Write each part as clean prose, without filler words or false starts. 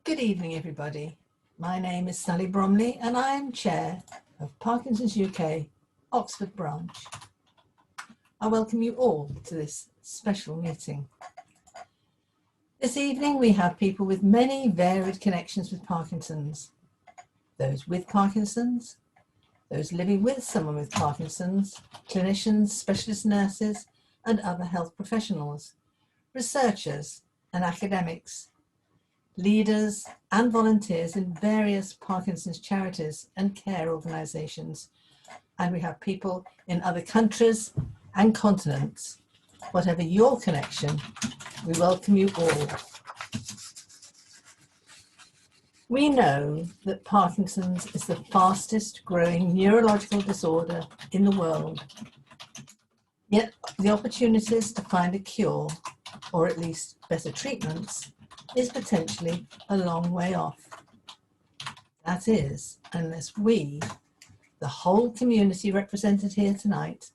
Good evening, everybody. My name is Sally Bromley and I am Chair of Parkinson's UK, Oxford branch. I welcome you all to this special meeting. This evening we have people with many varied connections with Parkinson's. Those with Parkinson's, those living with someone with Parkinson's, clinicians, specialist nurses and other health professionals, researchers and academics, leaders and volunteers in various Parkinson's charities and care organisations. And we have people in other countries and continents. Whatever your connection, we welcome you all. We know that Parkinson's is the fastest growing neurological disorder in the world. Yet the opportunities to find a cure, or at least better treatments, is potentially a long way off. That is, unless we, the whole community represented here tonight,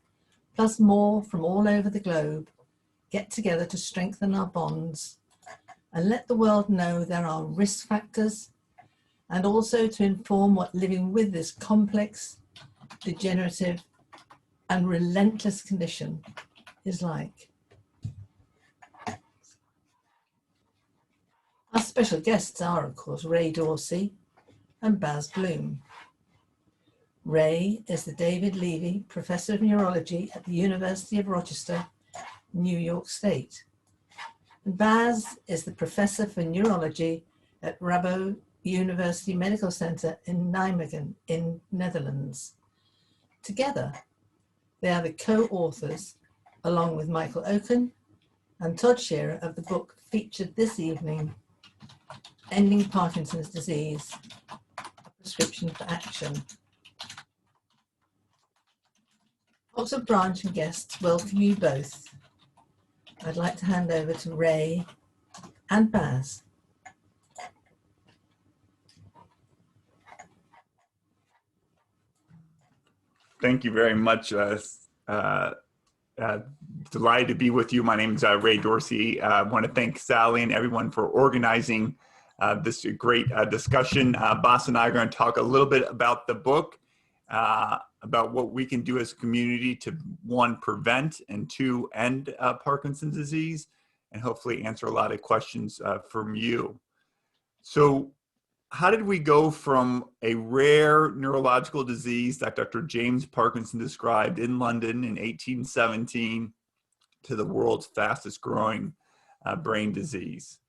plus more from all over the globe, get together to strengthen our bonds and let the world know there are risk factors, and also to inform what living with this complex, degenerative and relentless condition is like. Our special guests are, of course, Ray Dorsey and Bloem. Ray is the David Levy Professor of Neurology at the University of Rochester, New York State. And Baz is the Professor for Neurology at Rabo University Medical Center in Nijmegen in Netherlands. Together, they are the co-authors, along with Michael Oken and Todd Shearer, of the book featured this evening, Ending Parkinson's Disease, a Prescription for Action. Oxford branch and guests welcome you both. I'd like to hand over to Ray and Baz. Thank you very much. Delighted to be with you. My name is Ray Dorsey. I want to thank Sally and everyone for organizing this great discussion. Bas and I are going to talk a little bit about the book, about what we can do as a community to, one, prevent, and two, end Parkinson's disease, and hopefully answer a lot of questions from you. So how did we go from a rare neurological disease that Dr. James Parkinson described in London in 1817 to the world's fastest growing brain disease?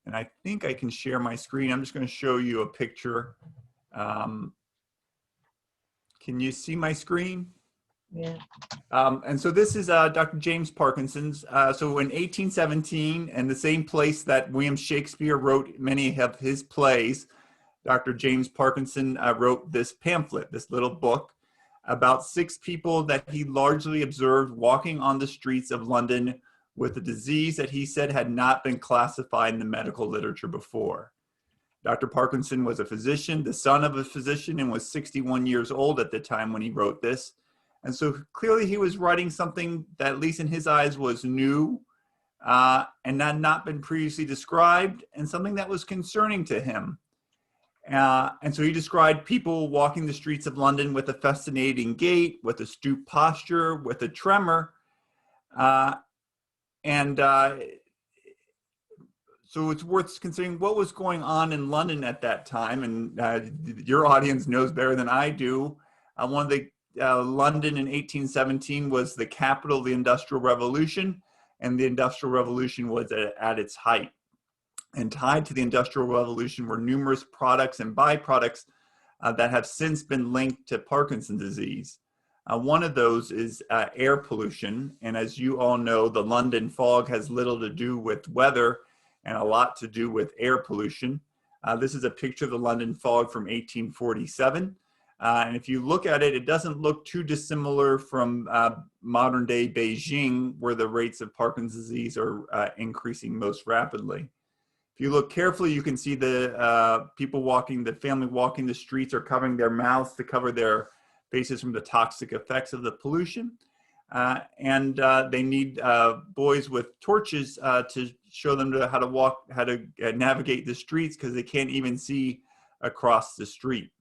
And I think I can share my screen. I'm just going to show you a picture. Can you see my screen? Yeah. And so this is Dr. James Parkinson's. So in 1817, and the same place that William Shakespeare wrote many of his plays, Dr. James Parkinson wrote this pamphlet, this little book, about 6 people that he largely observed walking on the streets of London with a disease that he said had not been classified in the medical literature before. Dr. Parkinson was a physician, the son of a physician, and was 61 years old at the time when he wrote this. And so clearly he was writing something that, at least in his eyes, was new and had not been previously described, and something that was concerning to him. And so he described people walking the streets of London with a fascinating gait, with a stooped posture, with a tremor. So it's worth considering what was going on in London at that time. And your audience knows better than I do. One of the London in 1817 was the capital of the Industrial Revolution, and the Industrial Revolution was at its height. And tied to the Industrial Revolution were numerous products and byproducts that have since been linked to Parkinson's disease. One of those is air pollution. And as you all know, the London fog has little to do with weather and a lot to do with air pollution. This is a picture of the London fog from 1847. And if you look at it, it doesn't look too dissimilar from modern day Beijing, where the rates of Parkinson's disease are increasing most rapidly. If you look carefully, you can see the people walking, the family walking the streets are covering their mouths to cover their faces from the toxic effects of the pollution. They need boys with torches to show them how to walk, how to navigate the streets because they can't even see across the street.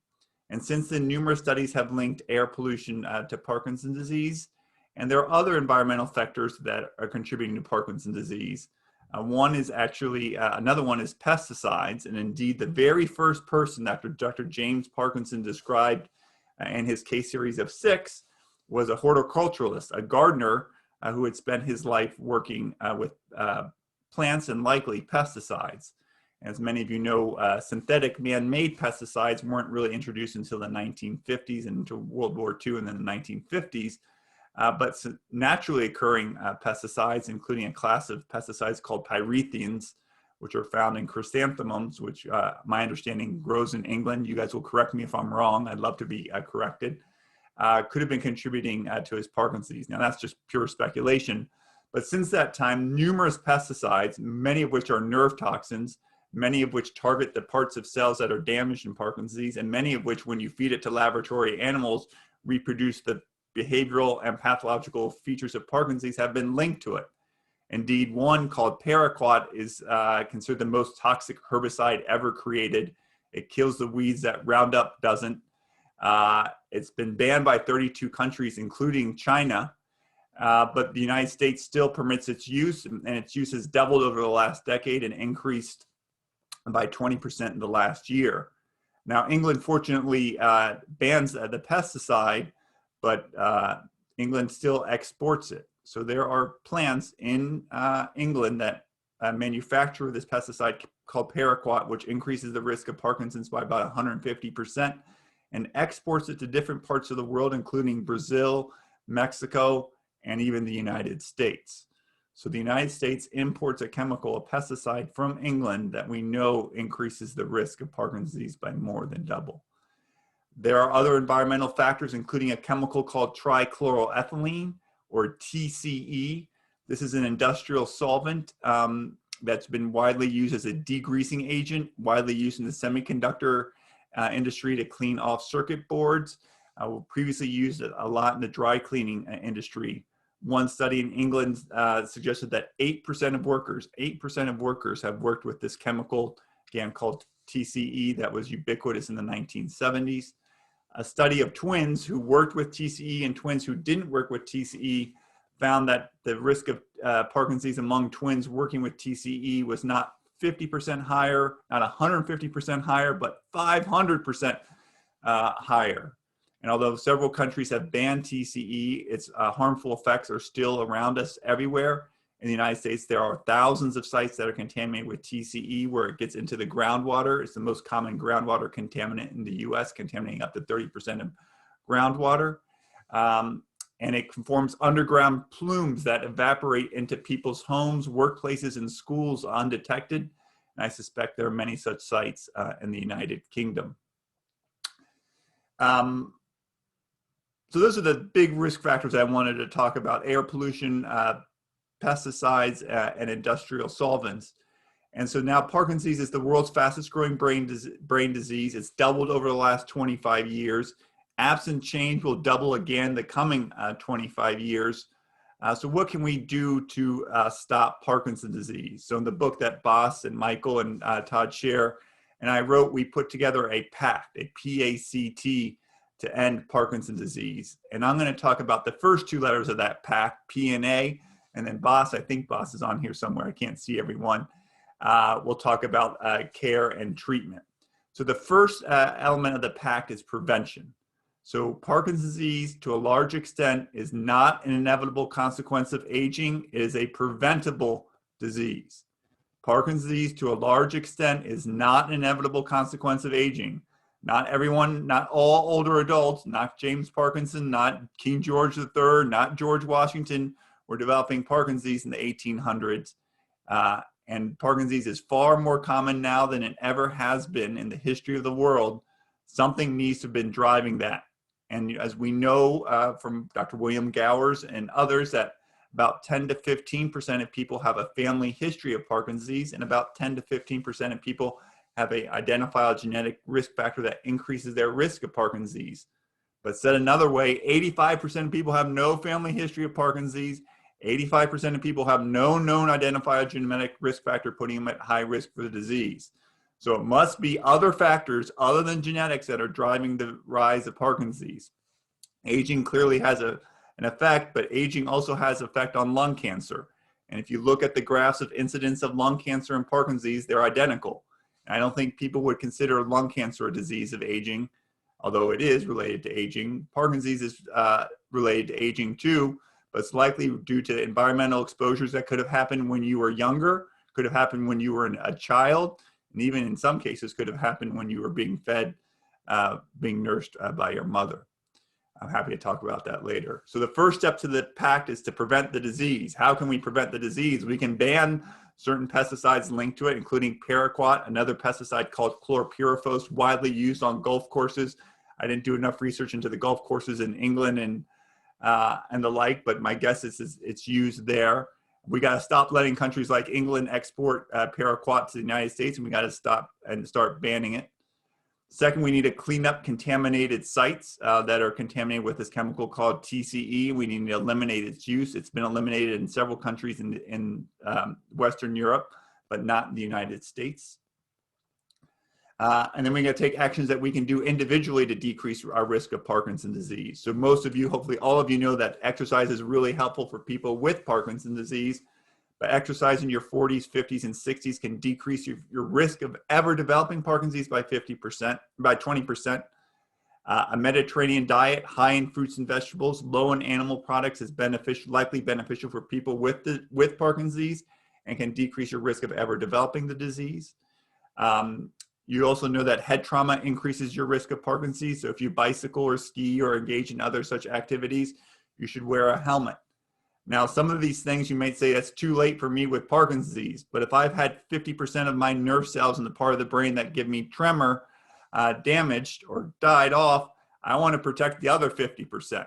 And since then, numerous studies have linked air pollution to Parkinson's disease. And there are other environmental factors that are contributing to Parkinson's disease. One is actually, another one is pesticides. And indeed, the very first person that Dr. James Parkinson described in his case series of 6 was a horticulturalist, a gardener who had spent his life working with plants and likely pesticides. As many of you know, synthetic man-made pesticides weren't really introduced until the 1950s and into World War II and then the 1950s. But naturally occurring pesticides, including a class of pesticides called pyrethins, which are found in chrysanthemums, which my understanding grows in England. You guys will correct me if I'm wrong. I'd love to be corrected. Could have been contributing to his Parkinson's disease. Now that's just pure speculation. But since that time, numerous pesticides, many of which are nerve toxins, many of which target the parts of cells that are damaged in Parkinson's disease, and many of which, when you feed it to laboratory animals, reproduce the behavioral and pathological features of Parkinson's disease, have been linked to it. Indeed, one called paraquat is considered the most toxic herbicide ever created. It kills the weeds that Roundup doesn't. It's been banned by 32 countries, including China, but the United States still permits its use, and its use has doubled over the last decade and increased by 20% in the last year. Now, England fortunately bans the pesticide, but England still exports it. So there are plants in England that manufacture this pesticide called paraquat, which increases the risk of Parkinson's by about 150%, and exports it to different parts of the world, including Brazil, Mexico, and even the United States. So the United States imports a chemical, a pesticide from England that we know increases the risk of Parkinson's disease by more than double. There are other environmental factors, including a chemical called trichloroethylene, or TCE. This is an industrial solvent that's been widely used as a degreasing agent, widely used in the semiconductor industry to clean off circuit boards. Previously used a lot in the dry cleaning industry. One study in England suggested that 8% of workers have worked with this chemical, again called TCE, that was ubiquitous in the 1970s. A study of twins who worked with TCE and twins who didn't work with TCE found that the risk of Parkinson's disease among twins working with TCE was not 50% higher, not 150% higher, but 500% higher. And although several countries have banned TCE, its harmful effects are still around us everywhere. In the United States, there are thousands of sites that are contaminated with TCE where it gets into the groundwater. It's the most common groundwater contaminant in the US, contaminating up to 30% of groundwater. And it forms underground plumes that evaporate into people's homes, workplaces, and schools undetected. And I suspect there are many such sites in the United Kingdom. So those are the big risk factors I wanted to talk about: air pollution, pesticides, and industrial solvents. And so now Parkinson's disease is the world's fastest growing brain disease. It's doubled over the last 25 years. Absent change will double again the coming 25 years. So what can we do to stop Parkinson's disease? So in the book that Bas and Michael and Todd share and I wrote, we put together a pact, a PACT, to end Parkinson's disease. And I'm going to talk about the first two letters of that pact, P and A, and then Bas, I think Bas is on here somewhere. I can't see everyone. We'll talk about care and treatment. So the first element of the pact is prevention. So Parkinson's disease, to a large extent, is not an inevitable consequence of aging. It is a preventable disease. Parkinson's disease, to a large extent, is not an inevitable consequence of aging. Not everyone, not all older adults, not James Parkinson, not King George III, not George Washington, were developing Parkinson's disease in the 1800s. And Parkinson's disease is far more common now than it ever has been in the history of the world. Something needs to have been driving that. And as we know from Dr. William Gowers and others, that about 10 to 15% of people have a family history of Parkinson's disease, and about 10 to 15% of people have an identifiable genetic risk factor that increases their risk of Parkinson's disease. But said another way, 85% of people have no family history of Parkinson's disease, 85% of people have no known identifiable genetic risk factor putting them at high risk for the disease. So it must be other factors other than genetics that are driving the rise of Parkinson's disease. Aging clearly has an effect, but aging also has an effect on lung cancer. And if you look at the graphs of incidence of lung cancer and Parkinson's disease, they're identical. And I don't think people would consider lung cancer a disease of aging, although it is related to aging. Parkinson's disease is related to aging too, but it's likely due to environmental exposures that could have happened when you were younger, could have happened when you were a child, and even in some cases could have happened when you were being fed, being nursed by your mother. I'm happy to talk about that later. So the first step to the pact is to prevent the disease. How can we prevent the disease? We can ban certain pesticides linked to it, including paraquat, another pesticide called chlorpyrifos, widely used on golf courses. I didn't do enough research into the golf courses in England and the like, but my guess is it's used there. We got to stop letting countries like England export paraquat to the United States, and we got to stop and start banning it. Second, we need to clean up contaminated sites that are contaminated with this chemical called TCE. We need to eliminate its use. It's been eliminated in several countries in Western Europe, but not in the United States. And then we got to take actions that we can do individually to decrease our risk of Parkinson's disease. So most of you, hopefully all of you, know that exercise is really helpful for people with Parkinson's disease. But exercise in your 40s, 50s, and 60s can decrease your risk of ever developing Parkinson's by 20%. A Mediterranean diet high in fruits and vegetables, low in animal products is likely beneficial for people with Parkinson's disease and can decrease your risk of ever developing the disease. You also know that head trauma increases your risk of Parkinson's disease. So if you bicycle or ski or engage in other such activities, you should wear a helmet. Now, some of these things you might say, it's too late for me with Parkinson's disease, but if I've had 50% of my nerve cells in the part of the brain that give me tremor damaged or died off, I want to protect the other 50%.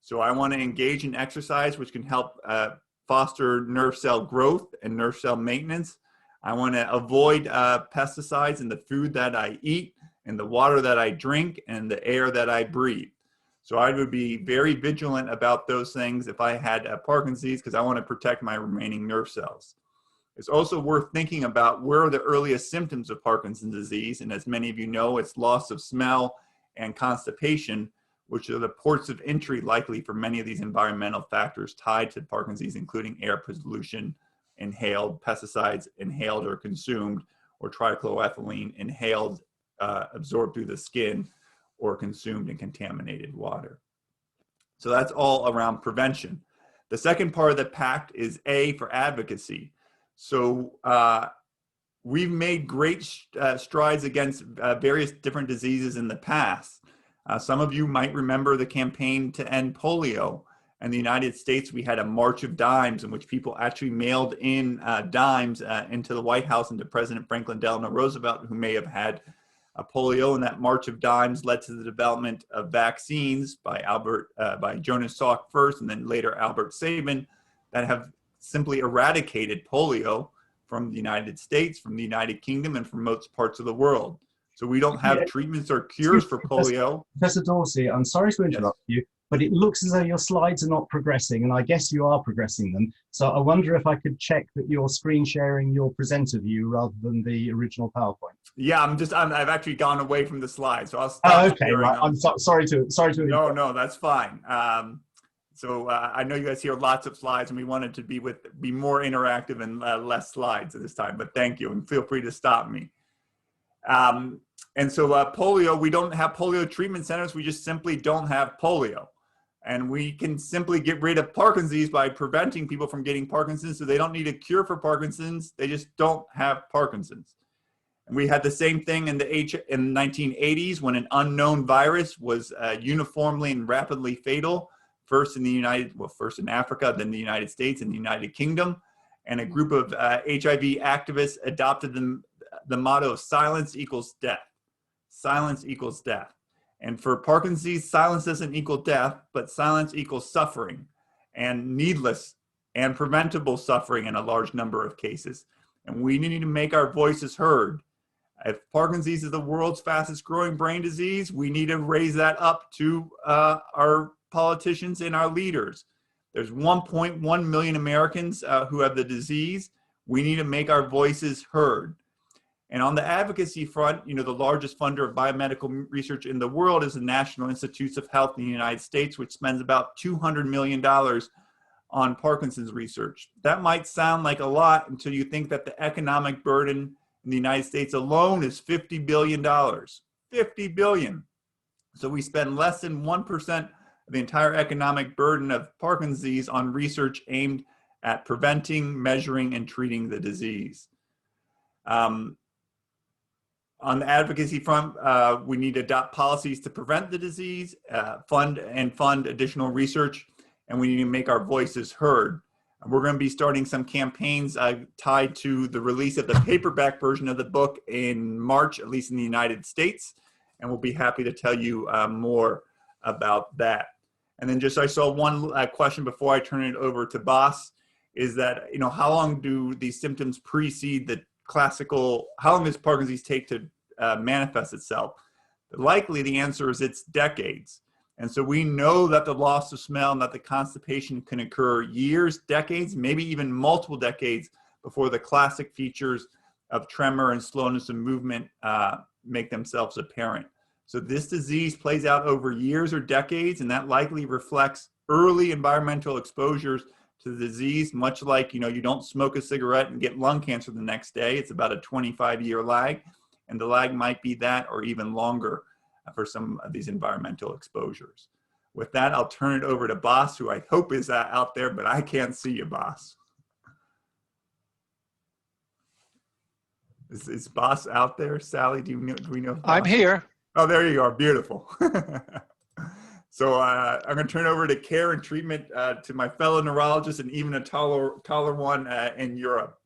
So I want to engage in exercise, which can help foster nerve cell growth and nerve cell maintenance. I want to avoid pesticides in the food that I eat, in the water that I drink, and the air that I breathe. So I would be very vigilant about those things if I had Parkinson's disease, because I want to protect my remaining nerve cells. It's also worth thinking about where are the earliest symptoms of Parkinson's disease. And as many of you know, it's loss of smell and constipation, which are the ports of entry likely for many of these environmental factors tied to Parkinson's disease, including air pollution, inhaled pesticides, inhaled or consumed, or trichloroethylene, inhaled, absorbed through the skin, or consumed in contaminated water. So that's all around prevention. The second part of the pact is A for advocacy. So we've made great strides against various different diseases in the past. Some of you might remember the campaign to end polio. In the United States, we had a March of Dimes in which people actually mailed in dimes into the White House and to President Franklin Delano Roosevelt, who may have had polio, and that March of Dimes led to the development of vaccines by Jonas Salk first, and then later Albert Sabin, that have simply eradicated polio from the United States, from the United Kingdom, and from most parts of the world. So we don't have treatments or cures for polio. Professor Dorsey, I'm sorry to interrupt you, but it looks as though your slides are not progressing, and I guess you are progressing them. So I wonder if I could check that you're screen sharing your presenter view rather than the original PowerPoint. Yeah, I've actually gone away from the slides, so I'll stop. Oh, okay, right. I'm sorry to. No, that's fine. I know you guys hear lots of slides, and we wanted to be more interactive and less slides at this time. But thank you, and feel free to stop me. Polio, we don't have polio treatment centers. We just simply don't have polio. And we can simply get rid of Parkinson's disease by preventing people from getting Parkinson's. So they don't need a cure for Parkinson's. They just don't have Parkinson's. And we had the same thing in the 1980s when an unknown virus was uniformly and rapidly fatal, first in Africa, then the United States and the United Kingdom. And a group of HIV activists adopted the motto of silence equals death. Silence equals death. And for Parkinson's disease, silence doesn't equal death, but silence equals suffering, and needless and preventable suffering in a large number of cases. And we need to make our voices heard. If Parkinson's disease is the world's fastest growing brain disease, we need to raise that up to our politicians and our leaders, There's 1.1 million Americans who have the disease. We need to make our voices heard. And on the advocacy front, the largest funder of biomedical research in the world is the National Institutes of Health in the United States, which spends about $200 million on Parkinson's research. That might sound like a lot until you think that the economic burden in the United States alone is $50 billion. $50 billion. So we spend less than 1% of the entire economic burden of Parkinson's disease on research aimed at preventing, measuring, and treating the disease. On the advocacy front, we need to adopt policies to prevent the disease, fund additional research, and we need to make our voices heard. We're going to be starting some campaigns tied to the release of the paperback version of the book in March, at least in the United States, and we'll be happy to tell you more about that. And then I saw one question before I turn it over to Bas, is that, how long do these symptoms precede the classical, how long does Parkinson's take to manifest itself? Likely the answer is it's decades. And so we know that the loss of smell and that the constipation can occur years, decades, maybe even multiple decades before the classic features of tremor and slowness of movement make themselves apparent. So this disease plays out over years or decades, and that likely reflects early environmental exposures to the disease, much like, you don't smoke a cigarette and get lung cancer the next day. It's about a 25-year lag, and the lag might be that or even longer for some of these environmental exposures. With that, I'll turn it over to Bas, who I hope is out there, but I can't see you, Bas. Is Bas out there? Sally, do we know? I'm here. Oh, there you are. Beautiful. So I'm going to turn over to care and treatment to my fellow neurologist and even a taller one in Europe.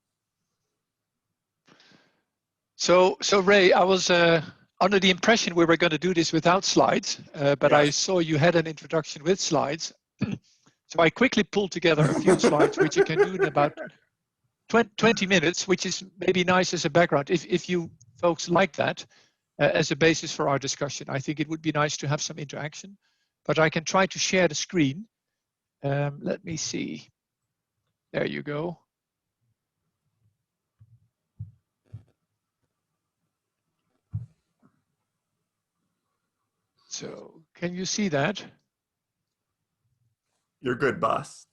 So Ray, I was under the impression we were going to do this without slides, but Yes. I saw you had an introduction with slides. So I quickly pulled together a few slides, which you can do in about 20 minutes, which is maybe nice as a background. If you folks like that as a basis for our discussion, I think it would be nice to have some interaction, but I can try to share the screen. Let me see. There you go. So can you see that? You're good, Bas.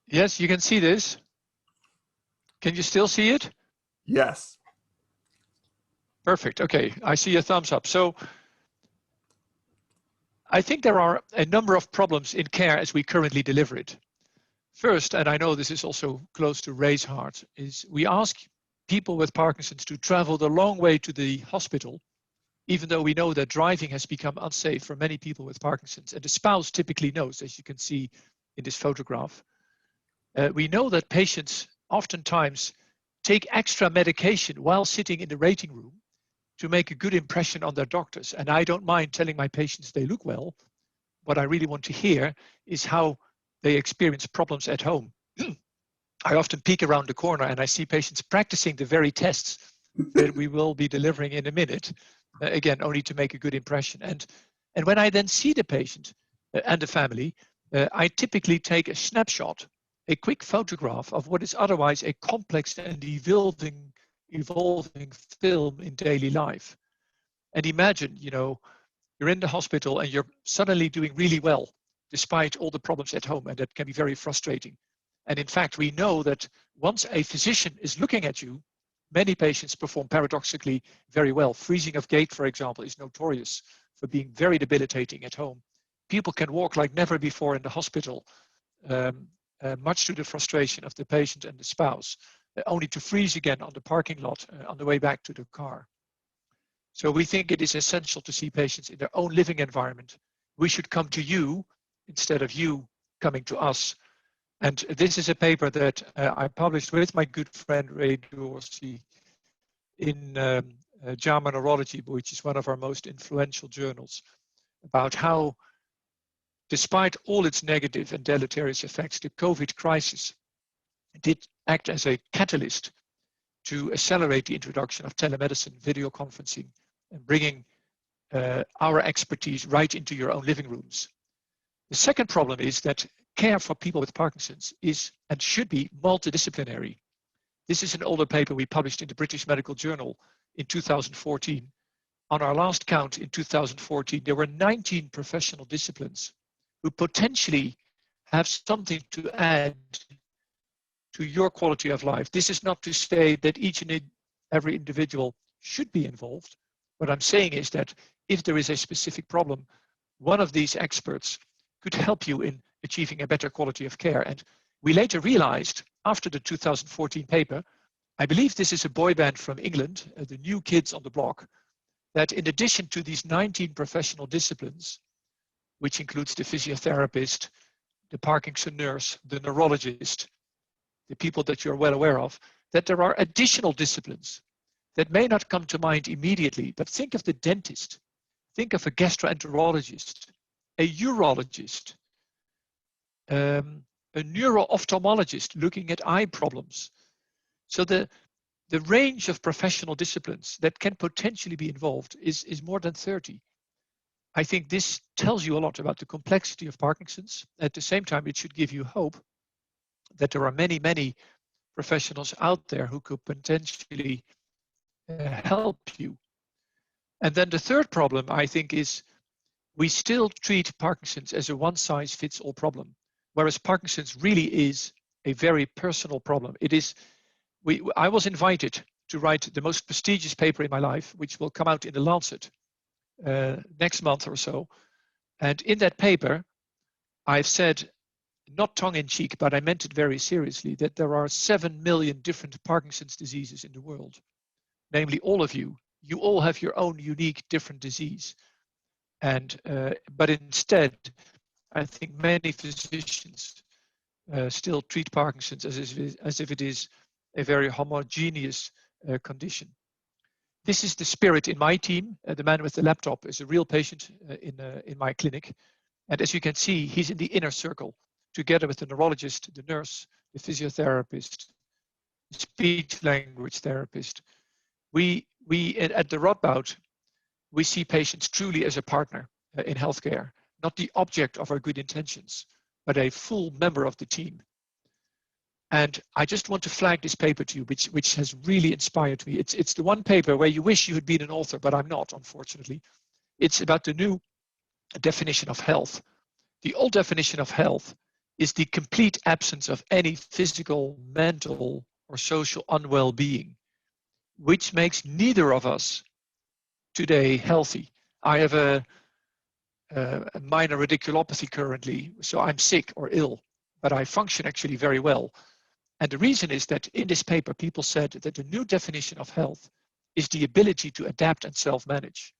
Yes, you can see this. Can you still see it? Yes. Perfect. Okay, I see a thumbs up. So I think there are a number of problems in care as we currently deliver it. First, and I know this is also close to Ray's heart, is we ask people with Parkinson's to travel the long way to the hospital, even though we know that driving has become unsafe for many people with Parkinson's. And the spouse typically knows, as you can see in this photograph. We know that patients oftentimes take extra medication while sitting in the waiting room to make a good impression on their doctors. And I don't mind telling my patients they look well. What I really want to hear is how they experience problems at home. I often peek around the corner and I see patients practicing the very tests that we will be delivering in a minute, again, only to make a good impression. And when I then see the patient and the family, I typically take a snapshot, a quick photograph of what is otherwise a complex and evolving film in daily life. And imagine, you're in the hospital and you're suddenly doing really well, despite all the problems at home, and that can be very frustrating. And in fact, we know that once a physician is looking at you, many patients perform paradoxically very well. Freezing of gait, for example, is notorious for being very debilitating at home. People can walk like never before in the hospital, much to the frustration of the patient and the spouse, only to freeze again on the parking lot on the way back to the car. So we think it is essential to see patients in their own living environment. We should come to you instead of you coming to us. And this is a paper that I published with my good friend Ray Dorsey in JAMA Neurology, which is one of our most influential journals, about how, despite all its negative and deleterious effects, the COVID crisis did act as a catalyst to accelerate the introduction of telemedicine, video conferencing, and bringing our expertise right into your own living rooms. The second problem is that care for people with Parkinson's is and should be multidisciplinary. This is an older paper we published in the British Medical Journal in 2014. On our last count in 2014, there were 19 professional disciplines who potentially have something to add to your quality of life. This is not to say that each and every individual should be involved. What I'm saying is that if there is a specific problem, one of these experts could help you in achieving a better quality of care. And we later realized, after the 2014 paper, I believe this is a boy band from England, the New Kids on the Block, that in addition to these 19 professional disciplines, which includes the physiotherapist, the Parkinson nurse, the neurologist, the people that you're well aware of, that there are additional disciplines that may not come to mind immediately, but think of the dentist, think of a gastroenterologist, a urologist, a neuro-ophthalmologist looking at eye problems. So the range of professional disciplines that can potentially be involved is more than 30. I think this tells you a lot about the complexity of Parkinson's. At the same time, it should give you hope that there are many, many professionals out there who could potentially help you. And then the third problem, I think, is we still treat Parkinson's as a one-size-fits-all problem, whereas Parkinson's really is a very personal problem. It is. I was invited to write the most prestigious paper in my life, which will come out in The Lancet next month or so. And in that paper, I've said, not tongue-in-cheek, but I meant it very seriously, that there are 7 million different Parkinson's diseases in the world. Namely, all of you all have your own unique, different disease. And but instead, I think many physicians still treat Parkinson's as if it is a very homogeneous condition. This is the spirit in my team. The man with the laptop is a real patient in my clinic. And as you can see, he's in the inner circle, together with the neurologist, the nurse, the physiotherapist, the speech language therapist. We at the Radboud, we see patients truly as a partner in healthcare, not the object of our good intentions, but a full member of the team. And I just want to flag this paper to you, which has really inspired me. It's the one paper where you wish you had been an author, but I'm not, unfortunately. It's about the new definition of health. The old definition of health is the complete absence of any physical, mental, or social unwell being, which makes neither of us today healthy. I have a minor radiculopathy currently, so I'm sick or ill, but I function actually very well. And the reason is that in this paper, people said that the new definition of health is the ability to adapt and self-manage.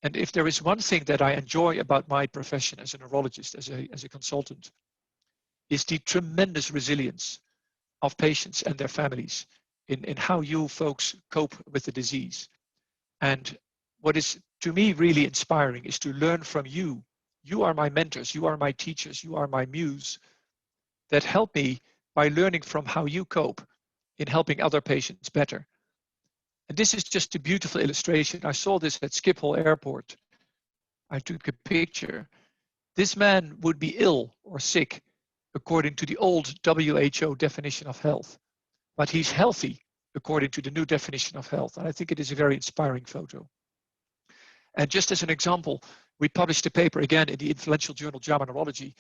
And if there is one thing that I enjoy about my profession as a neurologist, as a consultant, is the tremendous resilience of patients and their families in how you folks cope with the disease. And what is to me really inspiring is to learn from you. You are my mentors, you are my teachers, you are my muse that help me by learning from how you cope in helping other patients better. And this is just a beautiful illustration. I saw this at Schiphol Airport. I took a picture. This man would be ill or sick according to the old WHO definition of health, but he's healthy according to the new definition of health. And I think it is a very inspiring photo. And just as an example, we published a paper again in the influential journal JAMA Neurology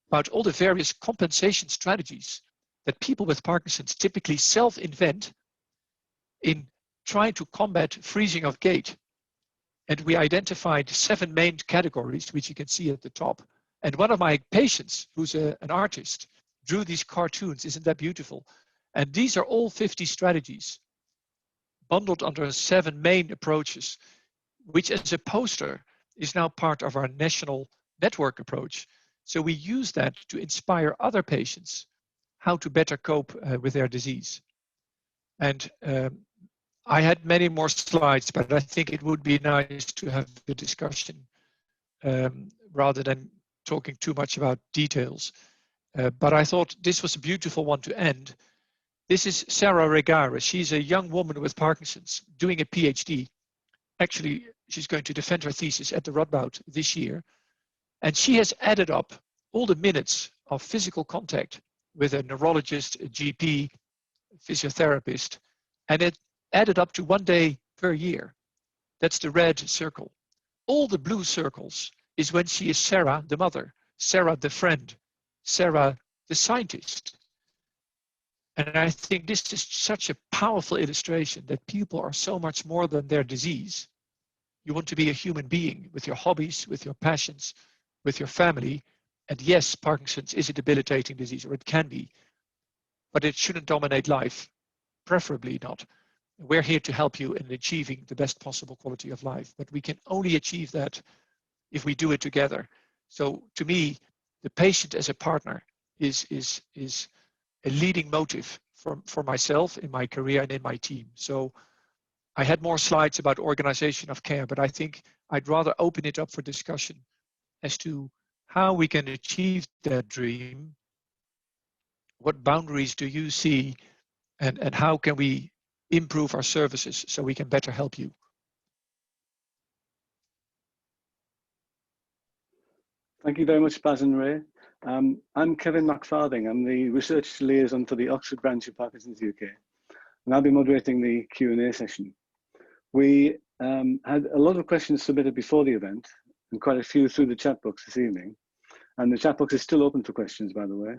about all the various compensation strategies that people with Parkinson's typically self-invent in trying to combat freezing of gait. And we identified 7 main categories, which you can see at the top. And one of my patients, who's an artist, drew these cartoons. Isn't that beautiful? And these are all 50 strategies bundled under 7 main approaches, which as a poster is now part of our national network approach. So we use that to inspire other patients how to better cope with their disease. And I had many more slides, but I think it would be nice to have the discussion rather than talking too much about details. But I thought this was a beautiful one to end. This is Sarah Regara. She's a young woman with Parkinson's doing a PhD. Actually, she's going to defend her thesis at the Radboud this year. And she has added up all the minutes of physical contact with a neurologist, a GP, physiotherapist, and it added up to 1 day per year. That's the red circle. All the blue circles is when she is Sarah, the mother, Sarah, the friend, Sarah, the scientist. And I think this is such a powerful illustration that people are so much more than their disease. You want to be a human being with your hobbies, with your passions, with your family. And yes, Parkinson's is a debilitating disease, or it can be, but it shouldn't dominate life, preferably not. We're here to help you in achieving the best possible quality of life, but we can only achieve that if we do it together. So to me, the patient as a partner is a leading motive for myself in my career and in my team. So I had more slides about organization of care, but I think I'd rather open it up for discussion as to how we can achieve that dream. What boundaries do you see, and how can we improve our services so we can better help you? Thank you very much, Baz and Ray. I'm Kevin McFarthing. I'm the research liaison for the Oxford branch of Parkinson's UK, and I'll be moderating the Q&A session. We had a lot of questions submitted before the event, and quite a few through the chat box this evening. And the chat box is still open for questions, by the way.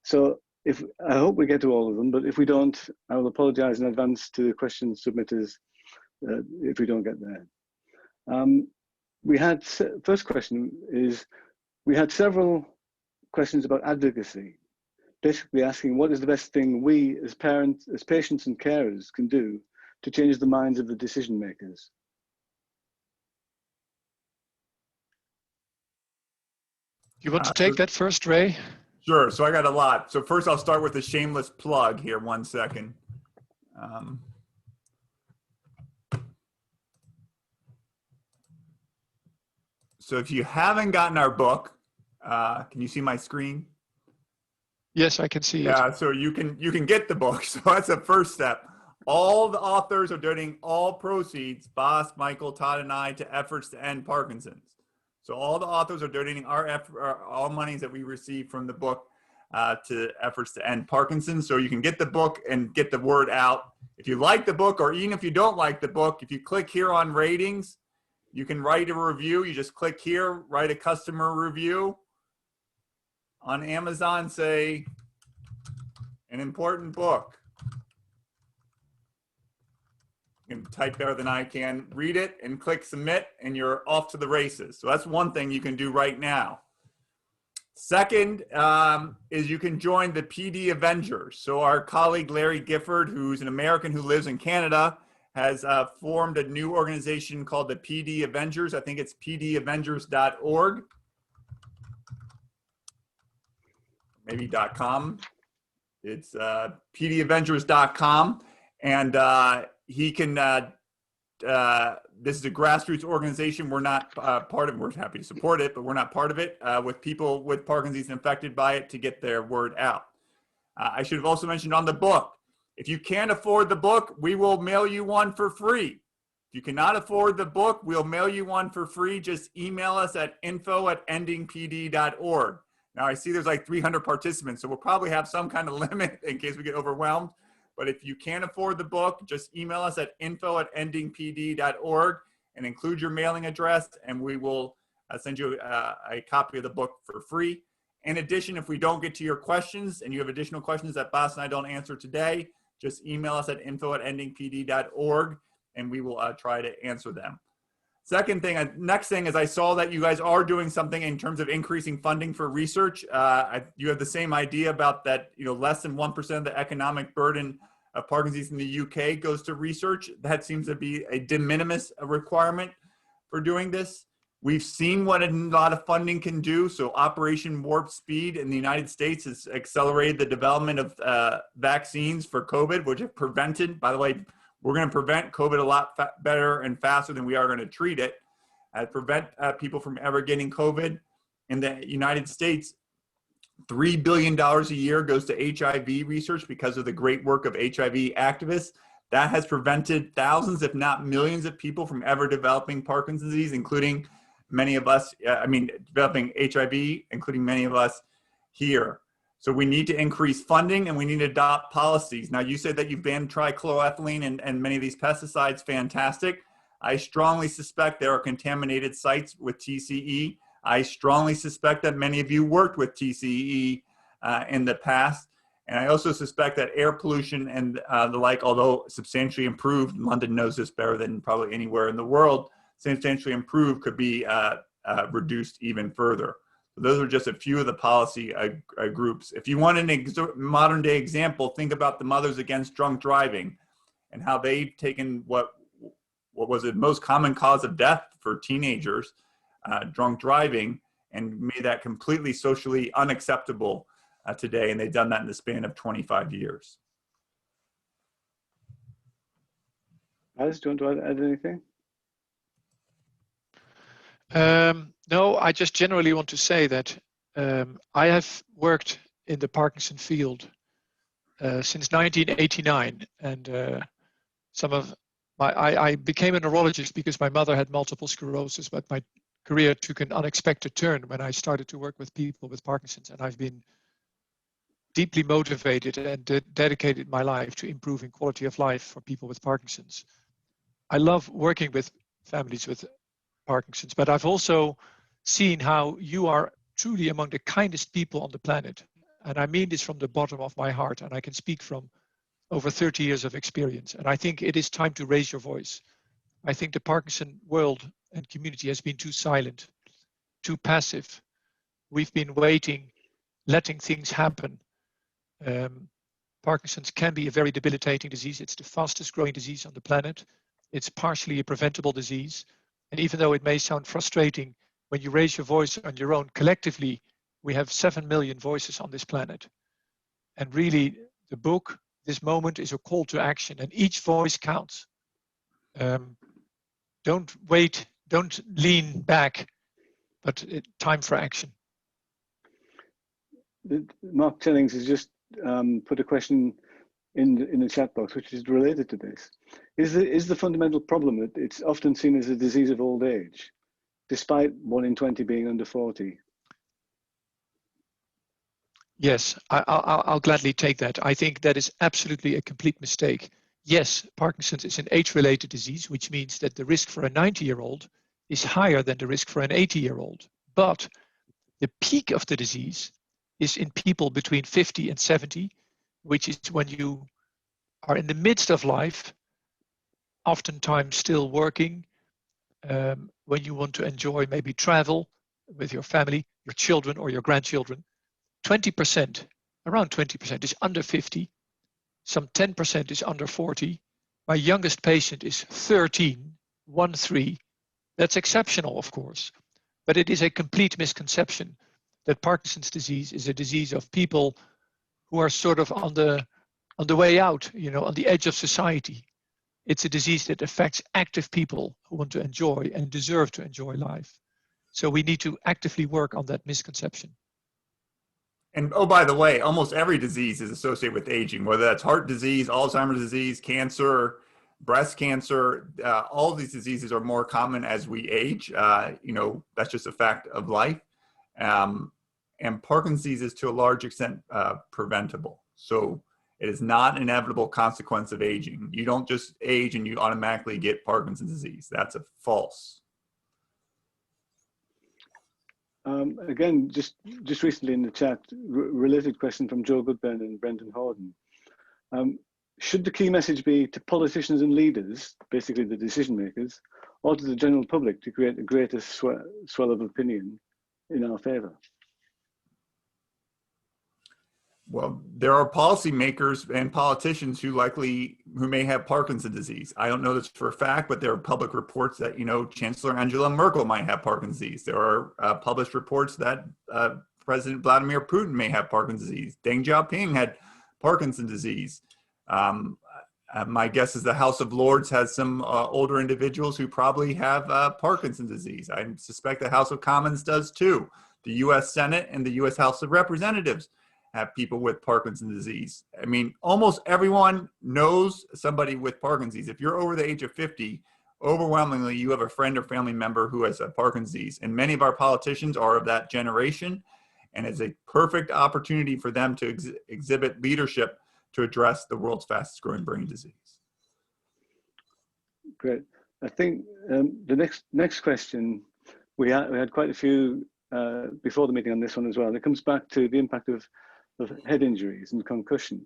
So I hope we get to all of them, but if we don't, I will apologize in advance to the question submitters if we don't get there. First question is, we had several questions about advocacy, basically asking what is the best thing we as parents, as patients and carers can do to change the minds of the decision makers. You want to take that first, Ray? Sure. So I got a lot. So first I'll start with a shameless plug here. 1 second. So if you haven't gotten our book, can you see my screen? Yes, I can see it. Yeah, so you can get the book. So that's the first step. All the authors are donating all proceeds, Bas, Michael, Todd, and I, to efforts to end Parkinson's. So all the authors are donating all monies that we receive from the book to efforts to end Parkinson's. So you can get the book and get the word out. If you like the book, or even if you don't like the book, if you click here on ratings, you can write a review. You just click here, write a customer review. On Amazon, say, an important book. You can type better than I can, read it and click submit, and you're off to the races. So that's one thing you can do right now. Second is you can join the Pd Avengers. So our colleague Larry Gifford, who's an American who lives in Canada, has formed a new organization called the Pd Avengers. I think it's pdavengers.org. Maybe .com. It's pdavengers.com. And he can, this is a grassroots organization. We're not part of it. We're happy to support it, but we're not part of it, with people with Parkinson's infected by it to get their word out. I should have also mentioned on the book, if you can't afford the book, we will mail you one for free. If you cannot afford the book, we'll mail you one for free. Just email us at info@endingpd.org. Now I see there's like 300 participants, so we'll probably have some kind of limit in case we get overwhelmed. But if you can't afford the book, just email us at info@endingpd.org and include your mailing address, and we will send you a copy of the book for free. In addition, if we don't get to your questions and you have additional questions that Bas and I don't answer today, just email us at info@endingpd.org and we will try to answer them. Next thing is I saw that you guys are doing something in terms of increasing funding for research. You have the same idea about that, less than 1% of the economic burden of Parkinson's in the UK goes to research. That seems to be a de minimis requirement for doing this. We've seen what a lot of funding can do. So Operation Warp Speed in the United States has accelerated the development of vaccines for COVID, which have prevented, by the way, we're going to prevent COVID a lot better and faster than we are going to treat it. Prevent people from ever getting COVID. In the United States, $3 billion a year goes to HIV research because of the great work of HIV activists. That has prevented thousands, if not millions, of people from ever developing Parkinson's disease, including many of us, developing HIV, including many of us here. So we need to increase funding and we need to adopt policies. Now, you said that you've banned trichloroethylene and many of these pesticides. Fantastic. I strongly suspect there are contaminated sites with TCE. I strongly suspect that many of you worked with TCE in the past. And I also suspect that air pollution and the like, although substantially improved, London knows this better than probably anywhere in the world, substantially improved could be reduced even further. Those are just a few of the policy groups. If you want an modern day example, think about the Mothers Against Drunk Driving and how they've taken what was the most common cause of death for teenagers, drunk driving, and made that completely socially unacceptable today. And they've done that in the span of 25 years. Alice, do you want to add anything? No, I just generally want to say that I have worked in the Parkinson field since 1989, and I became a neurologist because my mother had multiple sclerosis, but my career took an unexpected turn when I started to work with people with Parkinson's, and I've been deeply motivated and dedicated my life to improving quality of life for people with Parkinson's. I love working with families with Parkinson's, but I've also seen how you are truly among the kindest people on the planet. And I mean this from the bottom of my heart, and I can speak from over 30 years of experience. And I think it is time to raise your voice. I think the Parkinson world and community has been too silent, too passive. We've been waiting, letting things happen. Parkinson's can be a very debilitating disease. It's the fastest growing disease on the planet. It's partially a preventable disease. And even though it may sound frustrating, when you raise your voice on your own, collectively, we have 7 million voices on this planet. And really, the book, this moment, is a call to action, and each voice counts. Don't wait, don't lean back, but time for action. Mark Jennings has just put a question in the chat box, which is related to this. Is the fundamental problem that it's often seen as a disease of old age, despite 1 in 20 being under 40? Yes, I'll gladly take that. I think that is absolutely a complete mistake. Yes, Parkinson's is an age-related disease, which means that the risk for a 90-year-old is higher than the risk for an 80-year-old. But the peak of the disease is in people between 50 and 70, which is when you are in the midst of life, oftentimes still working, when you want to enjoy maybe travel with your family, your children or your grandchildren. 20%, around 20% is under 50. Some 10% is under 40. My youngest patient is 13, 1-3. That's exceptional, of course, but it is a complete misconception that Parkinson's disease is a disease of people who are sort of on the way out, on the edge of society. It's a disease that affects active people who want to enjoy and deserve to enjoy life. So we need to actively work on that misconception. And oh, by the way, almost every disease is associated with aging, whether that's heart disease, Alzheimer's disease, cancer, breast cancer. All of these diseases are more common as we age. That's just a fact of life. And Parkinson's disease is to a large extent preventable. So it is not an inevitable consequence of aging. You don't just age and you automatically get Parkinson's disease. That's a false. Again, just recently in the chat, related question from Joe Goodburn and Brendan Horden. Should the key message be to politicians and leaders, basically the decision makers, or to the general public to create a greater swell of opinion in our favour? Well, there are policymakers and politicians who may have Parkinson's disease. I don't know this for a fact, but there are public reports that, Chancellor Angela Merkel might have Parkinson's disease. There are published reports that President Vladimir Putin may have Parkinson's disease. Deng Xiaoping had Parkinson's disease. My guess is the House of Lords has some older individuals who probably have Parkinson's disease. I suspect the House of Commons does too. The U.S. Senate and the U.S. House of Representatives have people with Parkinson's disease. I mean, almost everyone knows somebody with Parkinson's disease. If you're over the age of 50 overwhelmingly you have a friend or family member who has a Parkinson's disease, and many of our politicians are of that generation, and it's a perfect opportunity for them to exhibit leadership to address the world's fastest growing brain disease. Great. I think the next question, we had quite a few before the meeting on this one as well, and it comes back to the impact of head injuries and concussion.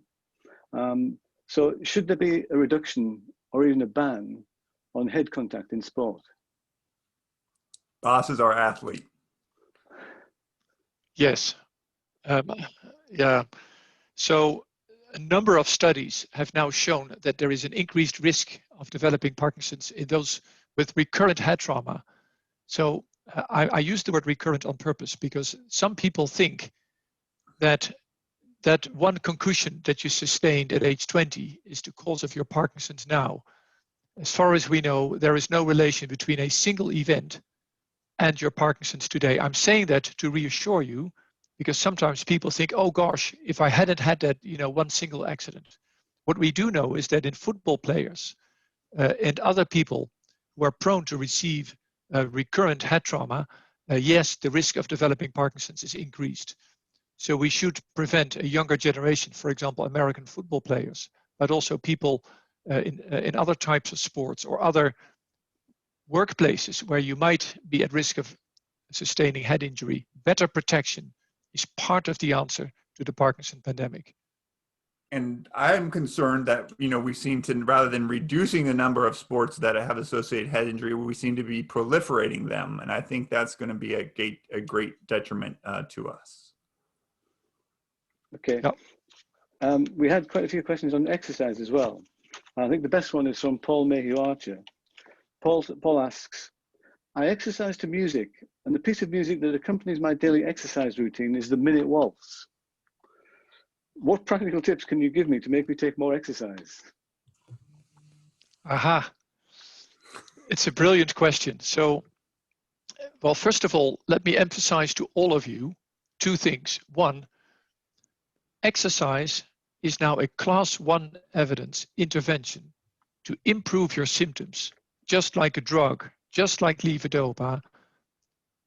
So should there be a reduction or even a ban on head contact in sport? Boss is our athlete. Yes. Yeah. So a number of studies have now shown that there is an increased risk of developing Parkinson's in those with recurrent head trauma. So I use the word recurrent on purpose because some people think that one concussion that you sustained at age 20 is the cause of your Parkinson's now. As far as we know, there is no relation between a single event and your Parkinson's today. I'm saying that to reassure you, because sometimes people think, oh gosh, if I hadn't had that, one single accident. What we do know is that in football players and other people who are prone to receive recurrent head trauma, yes, the risk of developing Parkinson's is increased. So we should prevent a younger generation, for example, American football players, but also people in other types of sports or other workplaces where you might be at risk of sustaining head injury. Better protection is part of the answer to the Parkinson pandemic. And I'm concerned that, we seem to, rather than reducing the number of sports that have associated head injury, we seem to be proliferating them. And I think that's going to be a great detriment to us. Okay. Yep. We had quite a few questions on exercise as well. I think the best one is from Paul Mayhew Archer. Paul asks, I exercise to music, and the piece of music that accompanies my daily exercise routine is the Minute Waltz. What practical tips can you give me to make me take more exercise? Aha. It's a brilliant question. So, well, first of all, let me emphasize to all of you two things. One, exercise is now a class 1 evidence intervention to improve your symptoms, just like a drug, just like levodopa.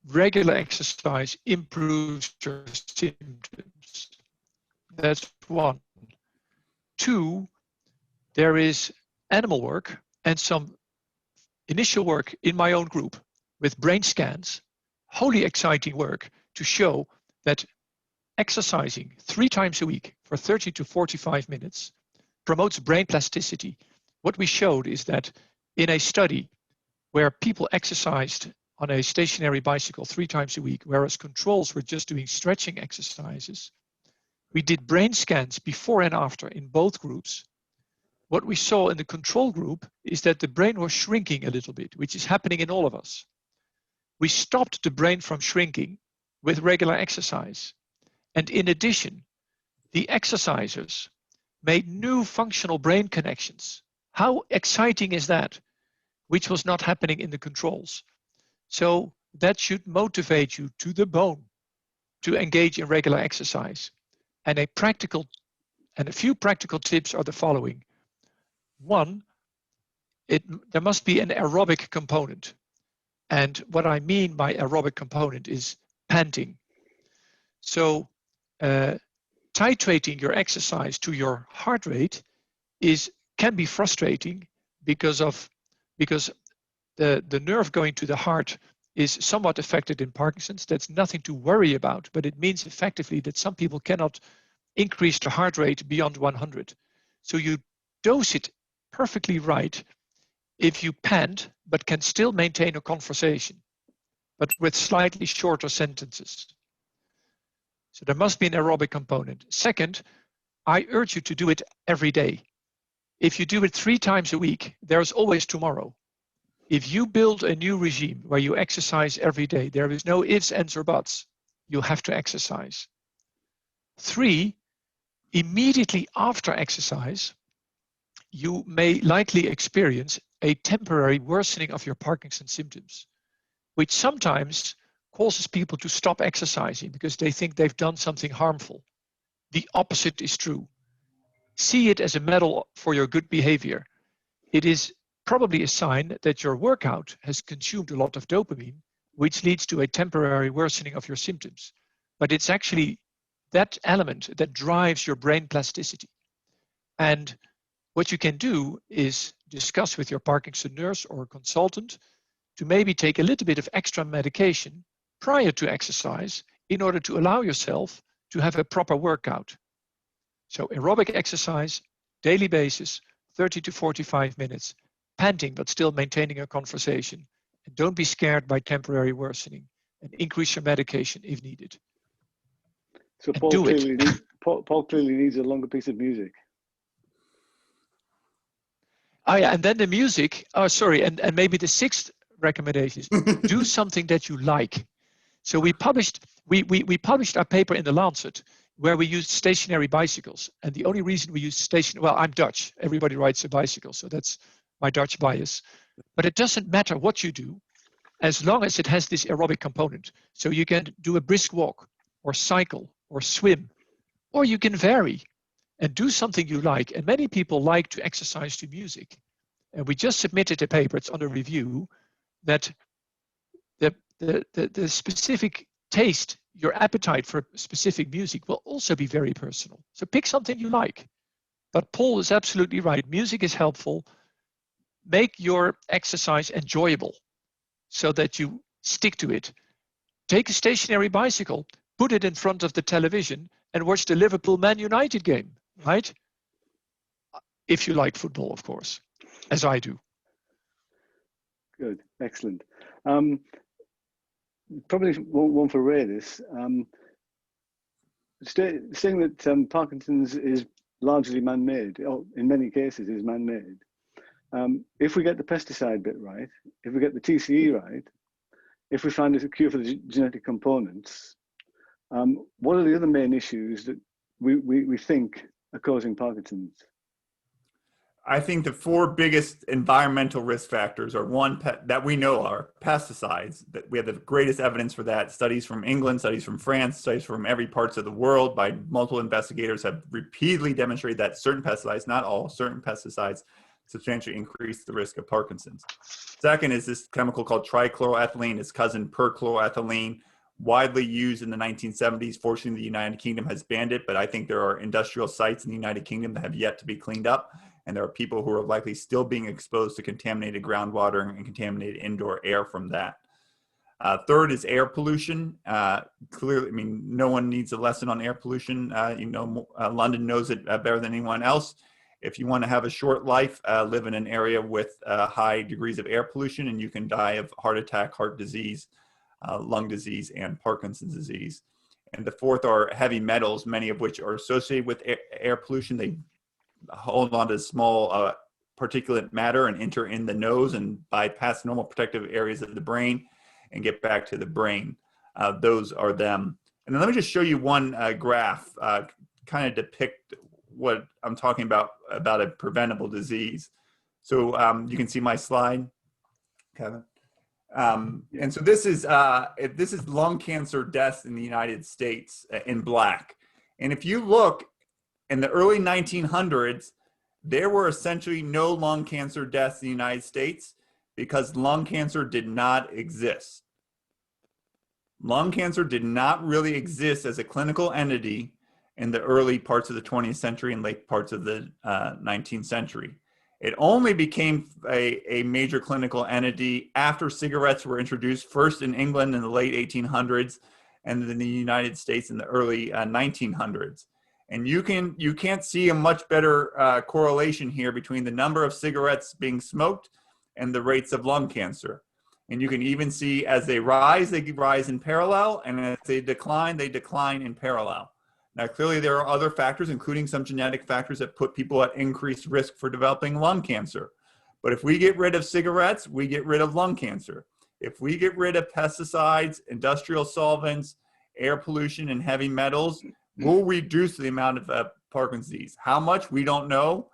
Regular exercise improves your symptoms. That's one. Two, there is animal work and some initial work in my own group with brain scans, wholly exciting work to show that exercising 3 times a week for 30 to 45 minutes promotes brain plasticity. What we showed is that in a study where people exercised on a stationary bicycle 3 times a week, whereas controls were just doing stretching exercises, we did brain scans before and after in both groups. What we saw in the control group is that the brain was shrinking a little bit, which is happening in all of us. We stopped the brain from shrinking with regular exercise. And in addition, the exercisers made new functional brain connections. How exciting is that? Which was not happening in the controls. So that should motivate you to the bone to engage in regular exercise. And a few practical tips are the following. One, there must be an aerobic component. And what I mean by aerobic component is panting. So titrating your exercise to your heart rate can be frustrating because the nerve going to the heart is somewhat affected in Parkinson's. That's nothing to worry about, but it means effectively that some people cannot increase the heart rate beyond 100. So you dose it perfectly right if you pant, but can still maintain a conversation, but with slightly shorter sentences. So there must be an aerobic component. Second, I urge you to do it every day. If you do it 3 times a week, there's always tomorrow. If you build a new regime where you exercise every day, there is no ifs, ands, or buts. You have to exercise. 3, immediately after exercise, you may likely experience a temporary worsening of your Parkinson's symptoms, which sometimes causes people to stop exercising because they think they've done something harmful. The opposite is true. See it as a medal for your good behavior. It is probably a sign that your workout has consumed a lot of dopamine, which leads to a temporary worsening of your symptoms. But it's actually that element that drives your brain plasticity. And what you can do is discuss with your Parkinson nurse or consultant to maybe take a little bit of extra medication prior to exercise in order to allow yourself to have a proper workout. So aerobic exercise, daily basis, 30 to 45 minutes, panting but still maintaining a conversation. And don't be scared by temporary worsening, and increase your medication if needed. So And Paul clearly needs a longer piece of music. Oh yeah, and then the music, oh sorry, and maybe the sixth recommendation is do something that you like. So we published our paper in the Lancet where we used stationary bicycles. And the only reason we use well, I'm Dutch, everybody rides a bicycle, so that's my Dutch bias. But it doesn't matter what you do as long as it has this aerobic component. So you can do a brisk walk or cycle or swim, or you can vary and do something you like. And many people like to exercise to music. And we just submitted a paper, it's under review, that the specific taste, your appetite for specific music will also be very personal. So pick something you like. But Paul is absolutely right. Music is helpful. Make your exercise enjoyable so that you stick to it. Take a stationary bicycle, put it in front of the television and watch the Liverpool Man United game, right? If you like football, of course, as I do. Good, excellent. Probably one for Ray, this. Saying that Parkinson's is largely man-made, or in many cases is man-made. If we get the pesticide bit right, if we get the TCE right, if we find a cure for the genetic components, what are the other main issues that we think are causing Parkinson's? I think the four biggest environmental risk factors are that we know are pesticides. That we have the greatest evidence for that. Studies from England, studies from France, studies from every parts of the world by multiple investigators have repeatedly demonstrated that certain pesticides, not all, certain pesticides substantially increase the risk of Parkinson's. Second is this chemical called trichloroethylene, its cousin perchloroethylene, widely used in the 1970s. Fortunately, the United Kingdom has banned it, but I think there are industrial sites in the United Kingdom that have yet to be cleaned up. And there are people who are likely still being exposed to contaminated groundwater and contaminated indoor air from that. Third is air pollution. Clearly, I mean, no one needs a lesson on air pollution. London knows it better than anyone else. If you want to have a short life, live in an area with high degrees of air pollution, and you can die of heart attack, heart disease, lung disease, and Parkinson's disease. And the fourth are heavy metals, many of which are associated with air pollution. They hold on to small particulate matter and enter in the nose and bypass normal protective areas of the brain and get back to the brain. Those are them. And then let me just show you one graph, kind of depict what I'm talking about a preventable disease. So you can see my slide, Kevin. And so this is lung cancer deaths in the United States in black. And if you look in the early 1900s, there were essentially no lung cancer deaths in the United States because lung cancer did not exist. Lung cancer did not really exist as a clinical entity in the early parts of the 20th century and late parts of the 19th century. It only became a major clinical entity after cigarettes were introduced, first in England in the late 1800s and then in the United States in the early 1900s. And you can't see a much better correlation here between the number of cigarettes being smoked and the rates of lung cancer. And you can even see as they rise in parallel, and as they decline in parallel. Now, clearly there are other factors, including some genetic factors that put people at increased risk for developing lung cancer. But if we get rid of cigarettes, we get rid of lung cancer. If we get rid of pesticides, industrial solvents, air pollution, and heavy metals, we'll reduce the amount of Parkinson's disease. How much, we don't know.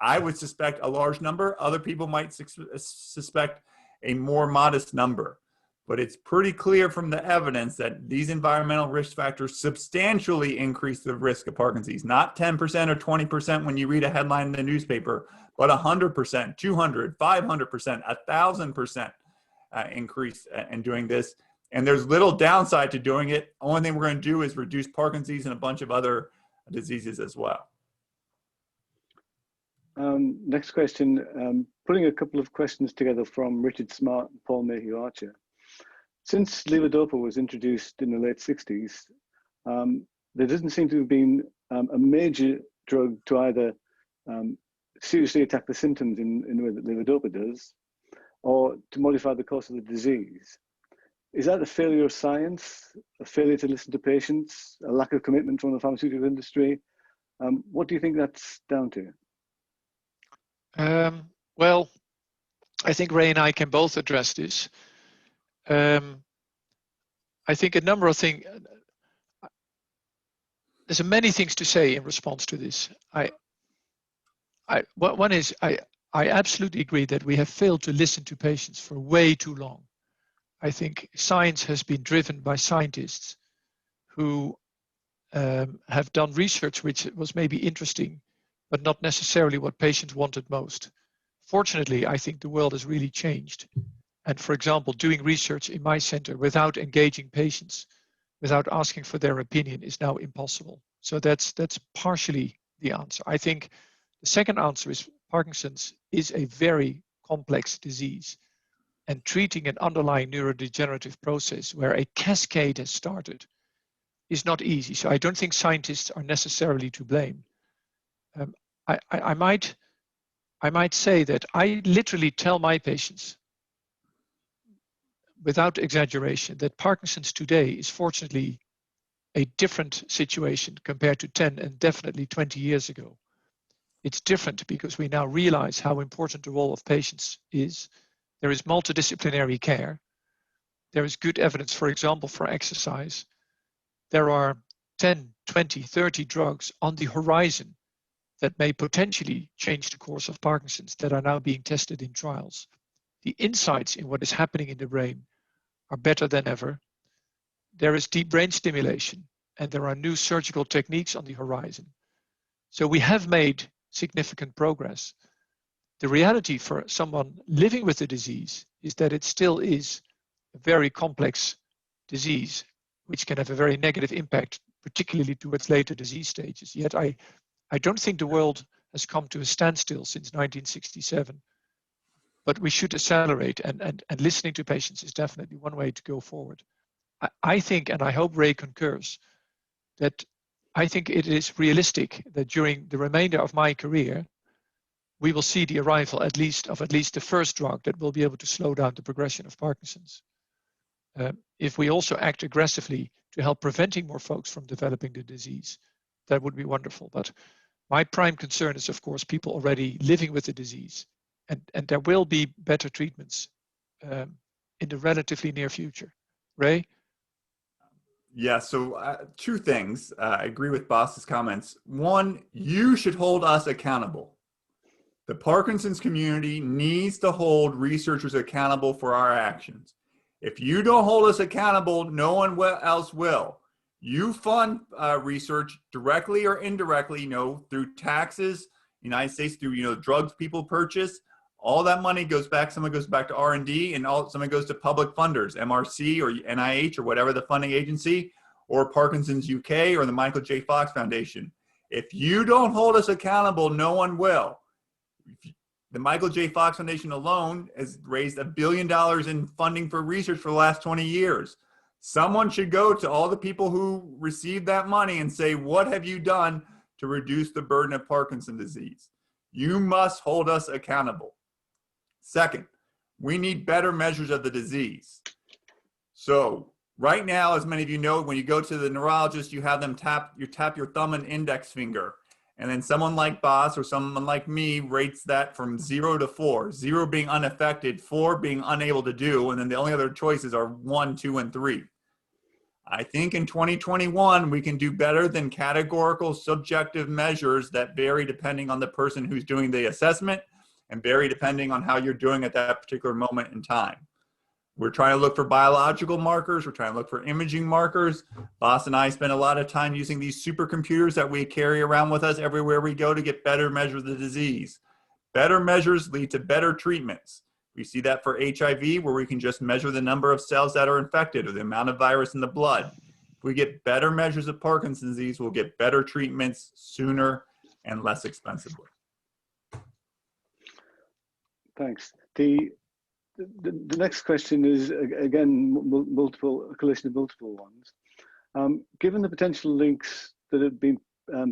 I would suspect a large number. Other people might suspect a more modest number. but it's pretty clear from the evidence that these environmental risk factors substantially increase the risk of Parkinson's, not 10% or 20% when you read a headline in the newspaper, but 100%, 200, 500%, 1,000% increase in doing this. And there's little downside to doing it. Only thing we're going to do is reduce Parkinson's and a bunch of other diseases as well. Next question, putting a couple of questions together from Richard Smart and Paul Mayhew Archer. Since levodopa was introduced in the late 60s, there doesn't seem to have been a major drug to either seriously attack the symptoms in the way that levodopa does, or to modify the course of the disease. Is that a failure of science, a failure to listen to patients, a lack of commitment from the pharmaceutical industry? What do you think that's down to? Well, I think Ray and I can both address this. I think a number of things, there's many things to say in response to this. One is, I absolutely agree that we have failed to listen to patients for way too long. I think science has been driven by scientists who have done research which was maybe interesting, but not necessarily what patients wanted most. Fortunately, I think the world has really changed. And for example, doing research in my center without engaging patients, without asking for their opinion is now impossible. So that's partially the answer. I think the second answer is Parkinson's is a very complex disease, and treating an underlying neurodegenerative process where a cascade has started is not easy. So I don't think scientists are necessarily to blame. I might say that I literally tell my patients, without exaggeration, that Parkinson's today is fortunately a different situation compared to 10 and definitely 20 years ago. It's different because we now realize how important the role of patients is. There is multidisciplinary care. There is good evidence, for example, for exercise. There are 10, 20, 30 drugs on the horizon that may potentially change the course of Parkinson's that are now being tested in trials. The insights in what is happening in the brain are better than ever. There is deep brain stimulation, and there are new surgical techniques on the horizon. So we have made significant progress. The reality for someone living with the disease is that it still is a very complex disease, which can have a very negative impact, particularly towards later disease stages. Yet I don't think the world has come to a standstill since 1967, but we should accelerate, and listening to patients is definitely one way to go forward. I think, and I hope Ray concurs, that I think it is realistic that during the remainder of my career, we will see the arrival at least the first drug that will be able to slow down the progression of Parkinson's. If we also act aggressively to help preventing more folks from developing the disease, that would be wonderful. But my prime concern is, of course, people already living with the disease. And there will be better treatments in the relatively near future. Ray? Yeah, so two things. I agree with Boss's comments. One, you should hold us accountable. The Parkinson's community needs to hold researchers accountable for our actions. If you don't hold us accountable, no one else will. You fund research directly or indirectly, through taxes, United States, through, drugs people purchase. All that money goes back, some of it goes back to R&D, and some of it goes to public funders, MRC or NIH or whatever the funding agency, or Parkinson's UK or the Michael J. Fox Foundation. If you don't hold us accountable, no one will. The Michael J. Fox Foundation alone has raised $1 billion in funding for research for the last 20 years. Someone should go to all the people who received that money and say, what have you done to reduce the burden of Parkinson's disease? You must hold us accountable. Second, we need better measures of the disease. So right now, as many of you know, when you go to the neurologist, you have them tap your thumb and index finger. And then someone like Boss or someone like me rates that from 0 to 4, 0 being unaffected, 4 being unable to do. And then the only other choices are 1, 2, and 3. I think in 2021, we can do better than categorical subjective measures that vary depending on the person who's doing the assessment and vary depending on how you're doing at that particular moment in time. We're trying to look for biological markers. We're trying to look for imaging markers. Boss and I spend a lot of time using these supercomputers that we carry around with us everywhere we go to get better measures of the disease. Better measures lead to better treatments. We see that for HIV, where we can just measure the number of cells that are infected or the amount of virus in the blood. If we get better measures of Parkinson's disease, we'll get better treatments sooner and less expensively. Thanks. The next question is, again, a collision of multiple ones. Given the potential links that have been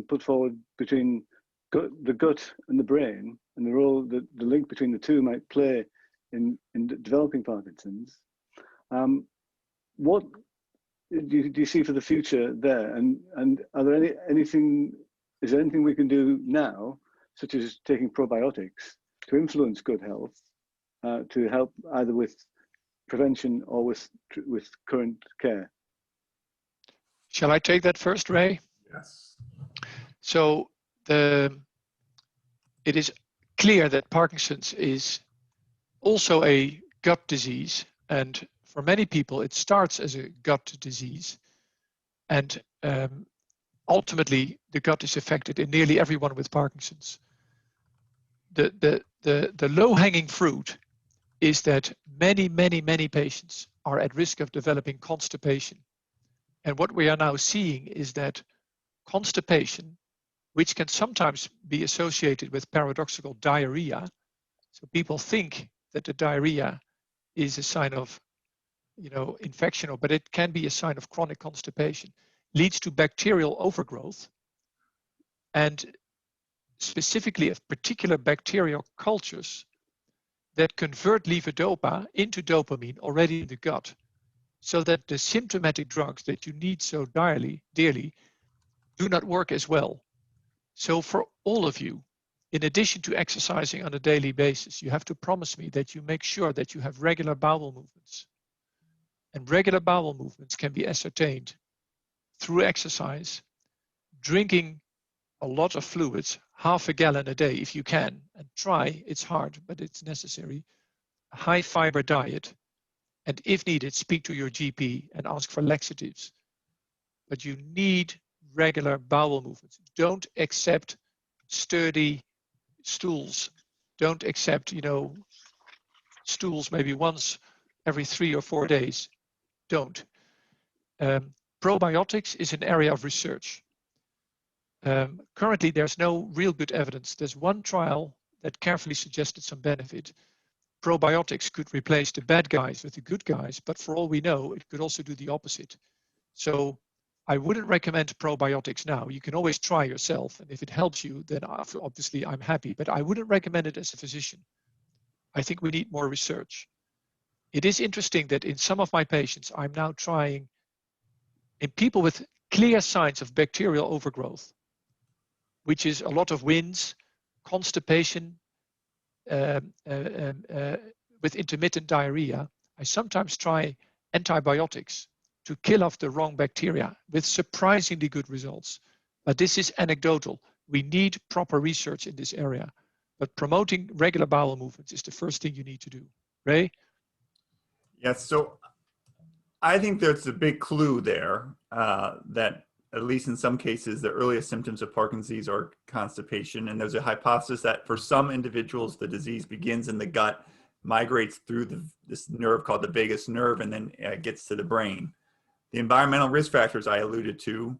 put forward between the gut and the brain, and the role that the link between the two might play in developing Parkinson's, what do you see for the future there? And are there is there anything we can do now, such as taking probiotics, to influence gut health, to help either with prevention or with current care? Shall I take that first, Ray? Yes. So it is clear that Parkinson's is also a gut disease, and for many people it starts as a gut disease, and ultimately the gut is affected in nearly everyone with Parkinson's. The low-hanging fruit is that many patients are at risk of developing constipation. And what we are now seeing is that constipation, which can sometimes be associated with paradoxical diarrhea, so people think that the diarrhea is a sign of, infection, but it can be a sign of chronic constipation, leads to bacterial overgrowth, and specifically of particular bacterial cultures that convert levodopa into dopamine already in the gut, so that the symptomatic drugs that you need so dearly do not work as well. So for all of you, in addition to exercising on a daily basis, you have to promise me that you make sure that you have regular bowel movements. And regular bowel movements can be ascertained through exercise, drinking a lot of fluids, half a gallon a day if you can, and try, it's hard, but it's necessary, a high fiber diet, and if needed, speak to your GP and ask for laxatives. But you need regular bowel movements. Don't accept sturdy stools. Don't accept, stools maybe once every 3 or 4 days. Don't. Probiotics is an area of research. Currently, there's no real good evidence. There's one trial that carefully suggested some benefit. Probiotics could replace the bad guys with the good guys, but for all we know, it could also do the opposite. So I wouldn't recommend probiotics now. You can always try yourself, and if it helps you, then obviously I'm happy, but I wouldn't recommend it as a physician. I think we need more research. It is interesting that in some of my patients, I'm now trying, in people with clear signs of bacterial overgrowth, which is a lot of winds, constipation, with intermittent diarrhea, I sometimes try antibiotics to kill off the wrong bacteria with surprisingly good results. But this is anecdotal. We need proper research in this area. But promoting regular bowel movements is the first thing you need to do. Ray? Yes, so I think there's a big clue there that at least in some cases, the earliest symptoms of Parkinson's disease are constipation. And there's a hypothesis that for some individuals, the disease begins in the gut, migrates through this nerve called the vagus nerve, and then gets to the brain. The environmental risk factors I alluded to,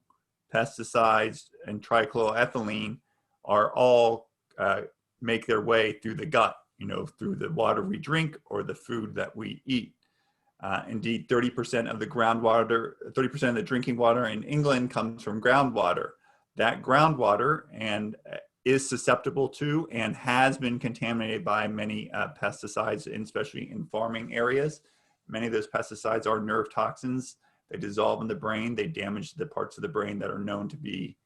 pesticides and trichloroethylene, are all make their way through the gut, through the water we drink or the food that we eat. Indeed, 30% of the groundwater, 30% of the drinking water in England comes from groundwater. That groundwater is susceptible to and has been contaminated by many pesticides, especially in farming areas. Many of those pesticides are nerve toxins. They dissolve in the brain. They damage the parts of the brain that are known to be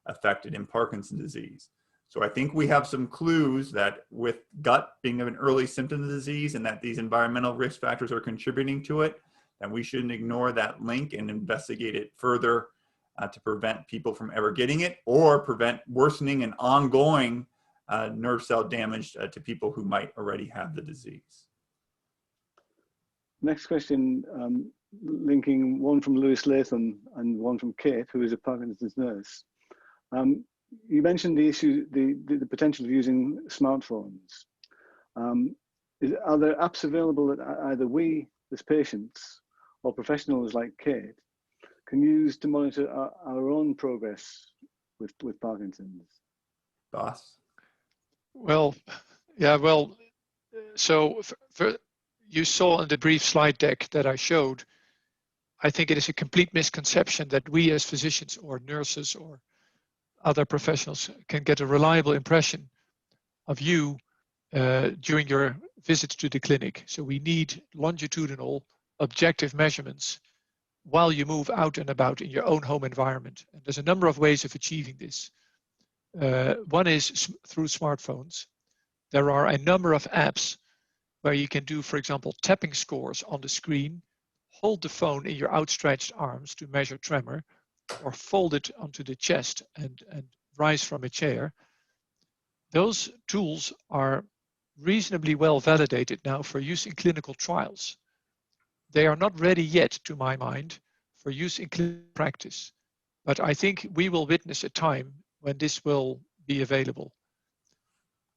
affected in Parkinson's disease. So I think we have some clues that with gut being an early symptom of the disease and that these environmental risk factors are contributing to it, that we shouldn't ignore that link and investigate it further to prevent people from ever getting it or prevent worsening and ongoing nerve cell damage to people who might already have the disease. Next question, linking one from Lewis Latham and one from Kate, who is a Parkinson's nurse. You mentioned the issue, the potential of using smartphones. Are there apps available that either we, as patients, or professionals like Kate, can use to monitor our own progress with Parkinson's? Boss. Well, yeah, well, so you saw in the brief slide deck that I showed, I think it is a complete misconception that we as physicians or nurses or other professionals can get a reliable impression of you during your visits to the clinic. So we need longitudinal objective measurements while you move out and about in your own home environment. And there's a number of ways of achieving this. One is through smartphones. There are a number of apps where you can do, for example, tapping scores on the screen, hold the phone in your outstretched arms to measure tremor, or fold it onto the chest and rise from a chair. Those tools are reasonably well validated now for use in clinical trials. They are not ready yet, to my mind, for use in clinical practice, but I think we will witness a time when this will be available.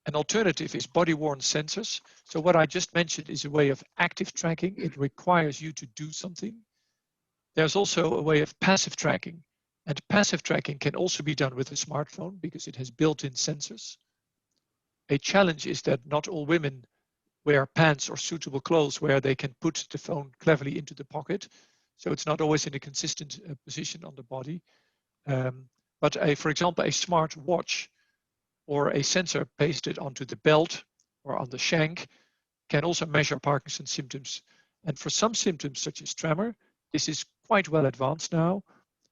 An alternative is body-worn sensors. So what I just mentioned is a way of active tracking. It requires you to do something. There's also a way of passive tracking, and passive tracking can also be done with a smartphone because it has built-in sensors. A challenge is that not all women wear pants or suitable clothes where they can put the phone cleverly into the pocket. So it's not always in a consistent position on the body. But for example, a smart watch or a sensor pasted onto the belt or on the shank can also measure Parkinson's symptoms. And for some symptoms such as tremor, this is quite well advanced now.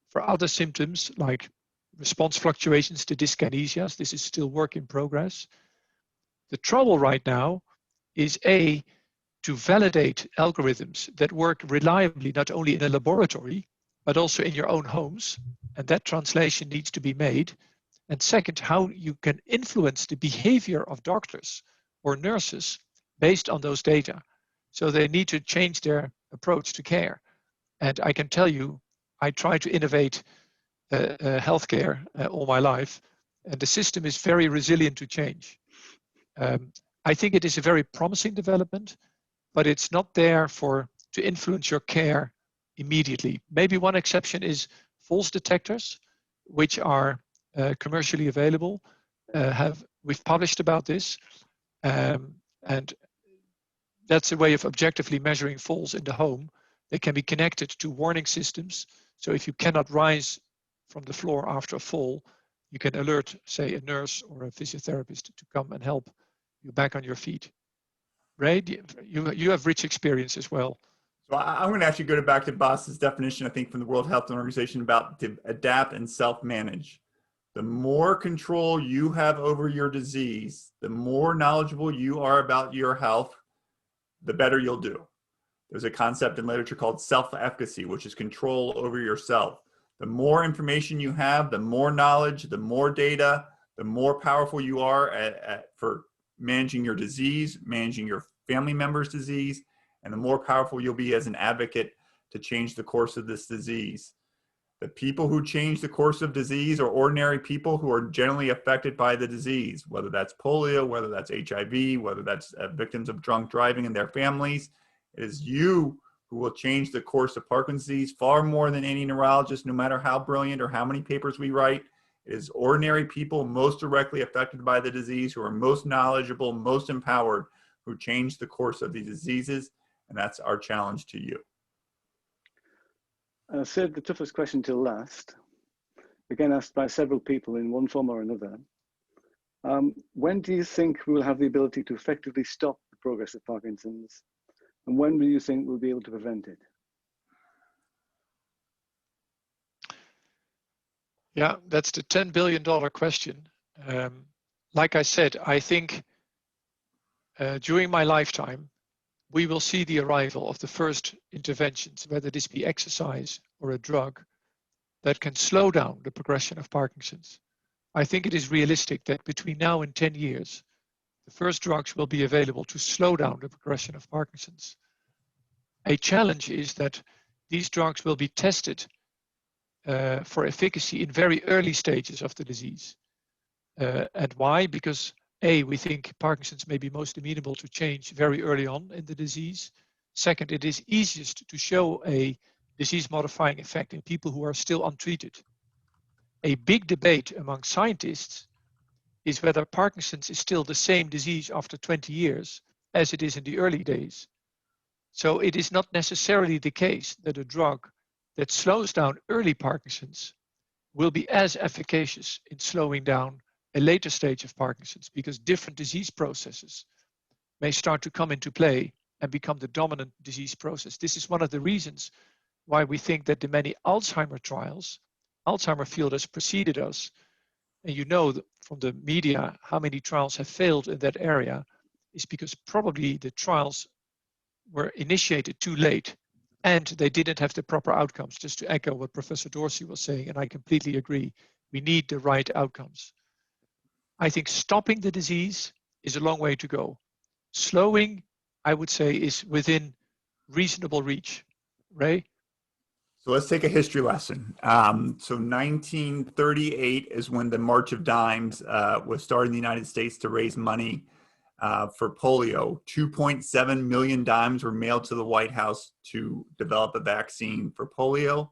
For other symptoms like response fluctuations to dyskinesias, this is still work in progress. The trouble right now is to validate algorithms that work reliably not only in a laboratory, but also in your own homes. And that translation needs to be made. And second, how you can influence the behavior of doctors or nurses based on those data. So they need to change their approach to care. And I can tell you, I try to innovate healthcare all my life, and the system is very resilient to change. I think it is a very promising development, but it's not there to influence your care immediately. Maybe one exception is false detectors, which are commercially available. We've published about this, and that's a way of objectively measuring falls in the home. They can be connected to warning systems. So if you cannot rise from the floor after a fall, you can alert, say, a nurse or a physiotherapist to come and help you back on your feet. Ray, you have rich experience as well. So I'm going to actually go back to Boss's definition, I think, from the World Health Organization about to adapt and self-manage. The more control you have over your disease, the more knowledgeable you are about your health, the better you'll do. There's a concept in literature called self-efficacy, which is control over yourself. The more information you have, the more knowledge, the more data, the more powerful you are for managing your disease, managing your family member's disease, and the more powerful you'll be as an advocate to change the course of this disease. The people who change the course of disease are ordinary people who are generally affected by the disease, whether that's polio, whether that's HIV, whether that's victims of drunk driving and their families. It is you who will change the course of Parkinson's disease far more than any neurologist, no matter how brilliant or how many papers we write. It is ordinary people most directly affected by the disease who are most knowledgeable, most empowered, who change the course of these diseases. And that's our challenge to you. I saved the toughest question till last. Again, asked by several people in one form or another. When do you think we will have the ability to effectively stop the progress of Parkinson's? And when do you think we'll be able to prevent it? Yeah, that's the $10 billion question. Like I said, I think during my lifetime, we will see the arrival of the first interventions, whether this be exercise or a drug, that can slow down the progression of Parkinson's. I think it is realistic that between now and 10 years, the first drugs will be available to slow down the progression of Parkinson's. A challenge is that these drugs will be tested for efficacy in very early stages of the disease. And why? Because A, we think Parkinson's may be most amenable to change very early on in the disease. Second, it is easiest to show a disease-modifying effect in people who are still untreated. A big debate among scientists is whether Parkinson's is still the same disease after 20 years as it is in the early days. So it is not necessarily the case that a drug that slows down early Parkinson's will be as efficacious in slowing down a later stage of Parkinson's, because different disease processes may start to come into play and become the dominant disease process. This is one of the reasons why we think that the many Alzheimer trials, Alzheimer field has preceded us, and you know from the media how many trials have failed in that area, is because probably the trials were initiated too late and they didn't have the proper outcomes. Just to echo what Professor Dorsey was saying, and I completely agree, we need the right outcomes. I think stopping the disease is a long way to go. Slowing, I would say, is within reasonable reach. Ray? So let's take a history lesson. So 1938 is when the March of Dimes was started in the United States to raise money for polio. 2.7 million dimes were mailed to the White House to develop a vaccine for polio.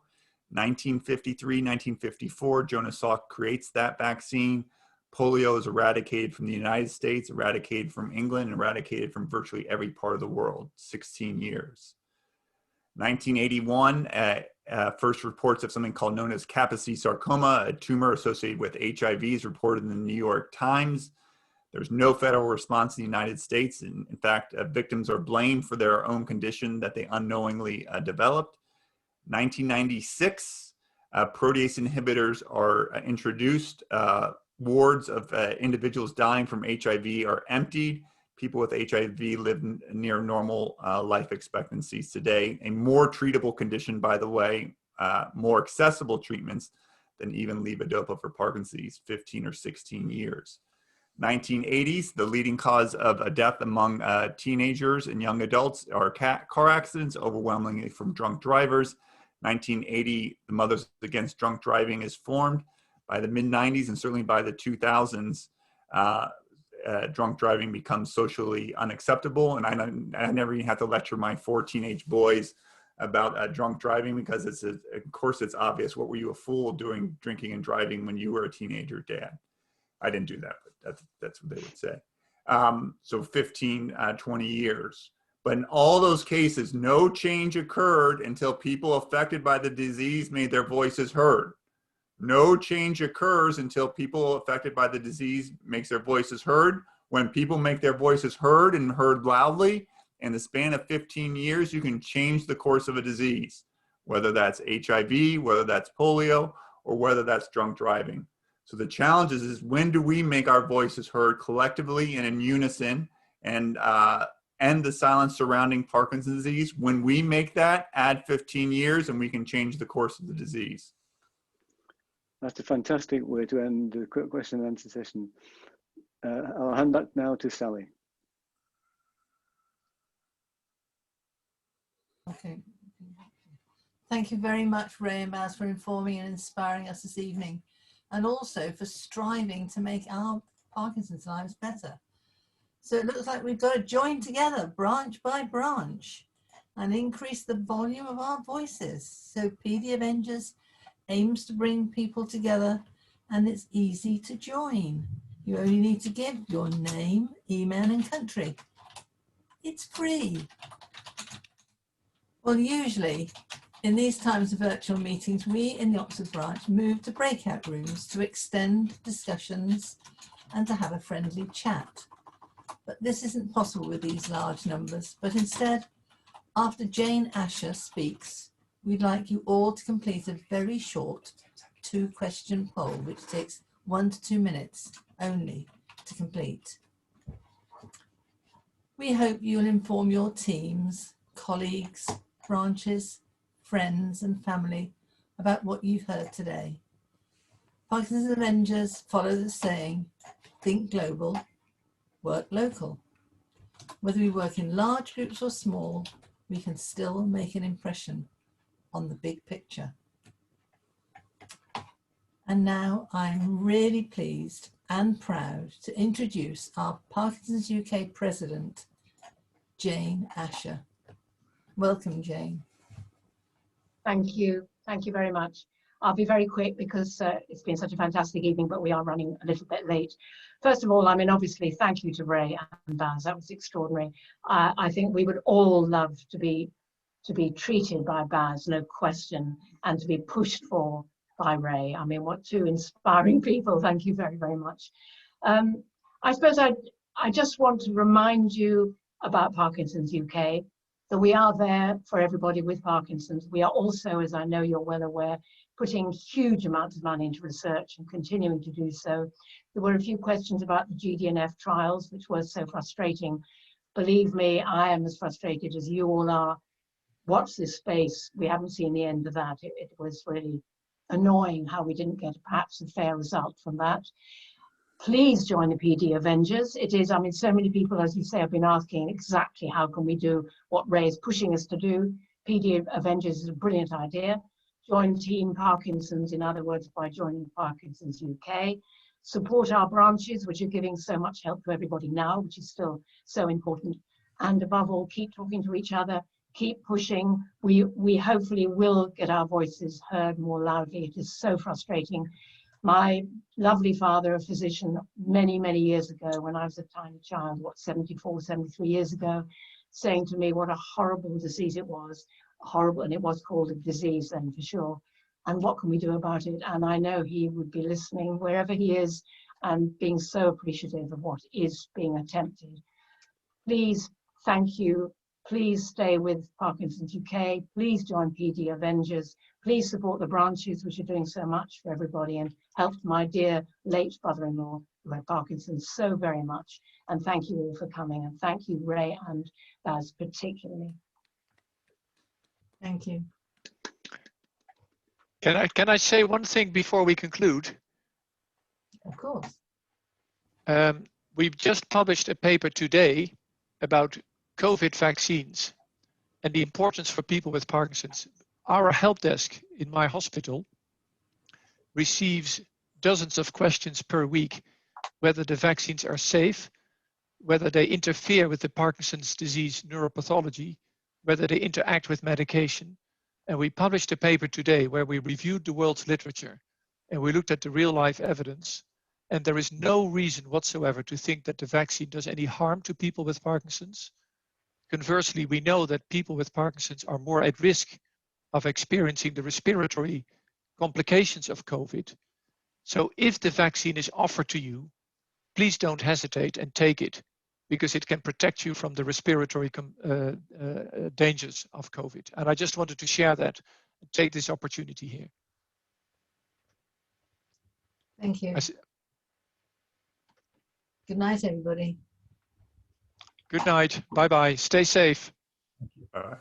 1953, 1954, Jonas Salk creates that vaccine. Polio is eradicated from the United States, eradicated from England, eradicated from virtually every part of the world, 16 years. 1981, first reports of something known as Kaposi sarcoma, a tumor associated with HIV, is reported in the New York Times. There's no federal response in the United States. In fact, victims are blamed for their own condition that they unknowingly developed. 1996, protease inhibitors are introduced. Wards of individuals dying from HIV are emptied. People with HIV live near normal life expectancies today. A more treatable condition, by the way, more accessible treatments than even levodopa for Parkinson's, 15 or 16 years. 1980s, the leading cause of death among teenagers and young adults are car accidents, overwhelmingly from drunk drivers. 1980, the Mothers Against Drunk Driving is formed. By the mid-90s and certainly by the 2000s, drunk driving becomes socially unacceptable. And I never even have to lecture my 4 teenage boys about drunk driving, because of course it's obvious. What were you, a fool, doing drinking and driving when you were a teenager, Dad? I didn't do that, but that's what they would say. So 15, 20 years. But in all those cases, no change occurred until people affected by the disease made their voices heard. No change occurs until people affected by the disease makes their voices heard. When people make their voices heard and heard loudly, in the span of 15 years, you can change the course of a disease, whether that's HIV, whether that's polio, or whether that's drunk driving. So the challenge is when do we make our voices heard collectively and in unison, and end the silence surrounding Parkinson's disease? When we make that, add 15 years and we can change the course of the disease. That's a fantastic way to end the quick question and answer session. I'll hand back now to Sally. Okay. Thank you very much, Ray and Baz, for informing and inspiring us this evening, and also for striving to make our Parkinson's lives better. So it looks like we've got to join together, branch by branch, and increase the volume of our voices. So Pd Avengers aims to bring people together, and it's easy to join. You only need to give your name, email, and country. It's free. Well, usually in these times of virtual meetings, we in the Oxford branch move to breakout rooms to extend discussions and to have a friendly chat. But this isn't possible with these large numbers, but instead, after Jane Asher speaks, we'd like you all to complete a very short 2-question poll, which takes 1 to 2 minutes only to complete. We hope you'll inform your teams, colleagues, branches, friends and family about what you've heard today. Parkinson's Avengers follow the saying, think global, work local. Whether we work in large groups or small, we can still make an impression on the big picture. And now I'm really pleased and proud to introduce our Parkinson's UK President, Jane Asher. Welcome, Jane. Thank you. Thank you very much. I'll be very quick because it's been such a fantastic evening, but we are running a little bit late. First of all, I mean, obviously, thank you to Ray and Baz. That was extraordinary. I think we would all love to be treated by Baz, no question, and to be pushed for by Ray. I mean, what two inspiring people. Thank you very, very much. I suppose I just want to remind you about Parkinson's UK, that we are there for everybody with Parkinson's. We are also, as I know you're well aware, putting huge amounts of money into research and continuing to do so. There were a few questions about the GDNF trials, which was so frustrating. Believe me, I am as frustrated as you all are. Watch this space. We haven't seen the end of that. It was really annoying how we didn't get perhaps a fair result from that. Please join the Pd Avengers. It is, I mean, so many people, as you say, have been asking exactly how can we do what Ray is pushing us to do. Pd Avengers is a brilliant idea. Join Team Parkinson's, in other words, by joining Parkinson's UK. Support our branches, which are giving so much help to everybody now, which is still so important. And above all, keep talking to each other, keep pushing. We hopefully will get our voices heard more loudly. It is so frustrating. My lovely father, a physician, many, many years ago, when I was a tiny child, 74, 73 years ago, saying to me what a horrible disease it was, horrible, and it was called a disease then for sure, and what can we do about it? And I know he would be listening wherever he is and being so appreciative of what is being attempted. Please, thank you. Please stay with Parkinson's UK. Please join Pd Avengers. Please support the branches, which are doing so much for everybody, and helped my dear late brother-in-law who had Parkinson's so very much. And thank you all for coming. And thank you, Ray and Baz, particularly. Thank you. Can I say one thing before we conclude? Of course. We've just published a paper today about COVID vaccines and the importance for people with Parkinson's. Our help desk in my hospital receives dozens of questions per week, whether the vaccines are safe, whether they interfere with the Parkinson's disease neuropathology, whether they interact with medication. And we published a paper today where we reviewed the world's literature and we looked at the real life evidence. And there is no reason whatsoever to think that the vaccine does any harm to people with Parkinson's. Conversely, we know that people with Parkinson's are more at risk of experiencing the respiratory complications of COVID. So if the vaccine is offered to you, please don't hesitate and take it, because it can protect you from the respiratory dangers of COVID. And I just wanted to share that and take this opportunity here. Thank you. Good night, everybody. Good night. Bye-bye. Stay safe. All right.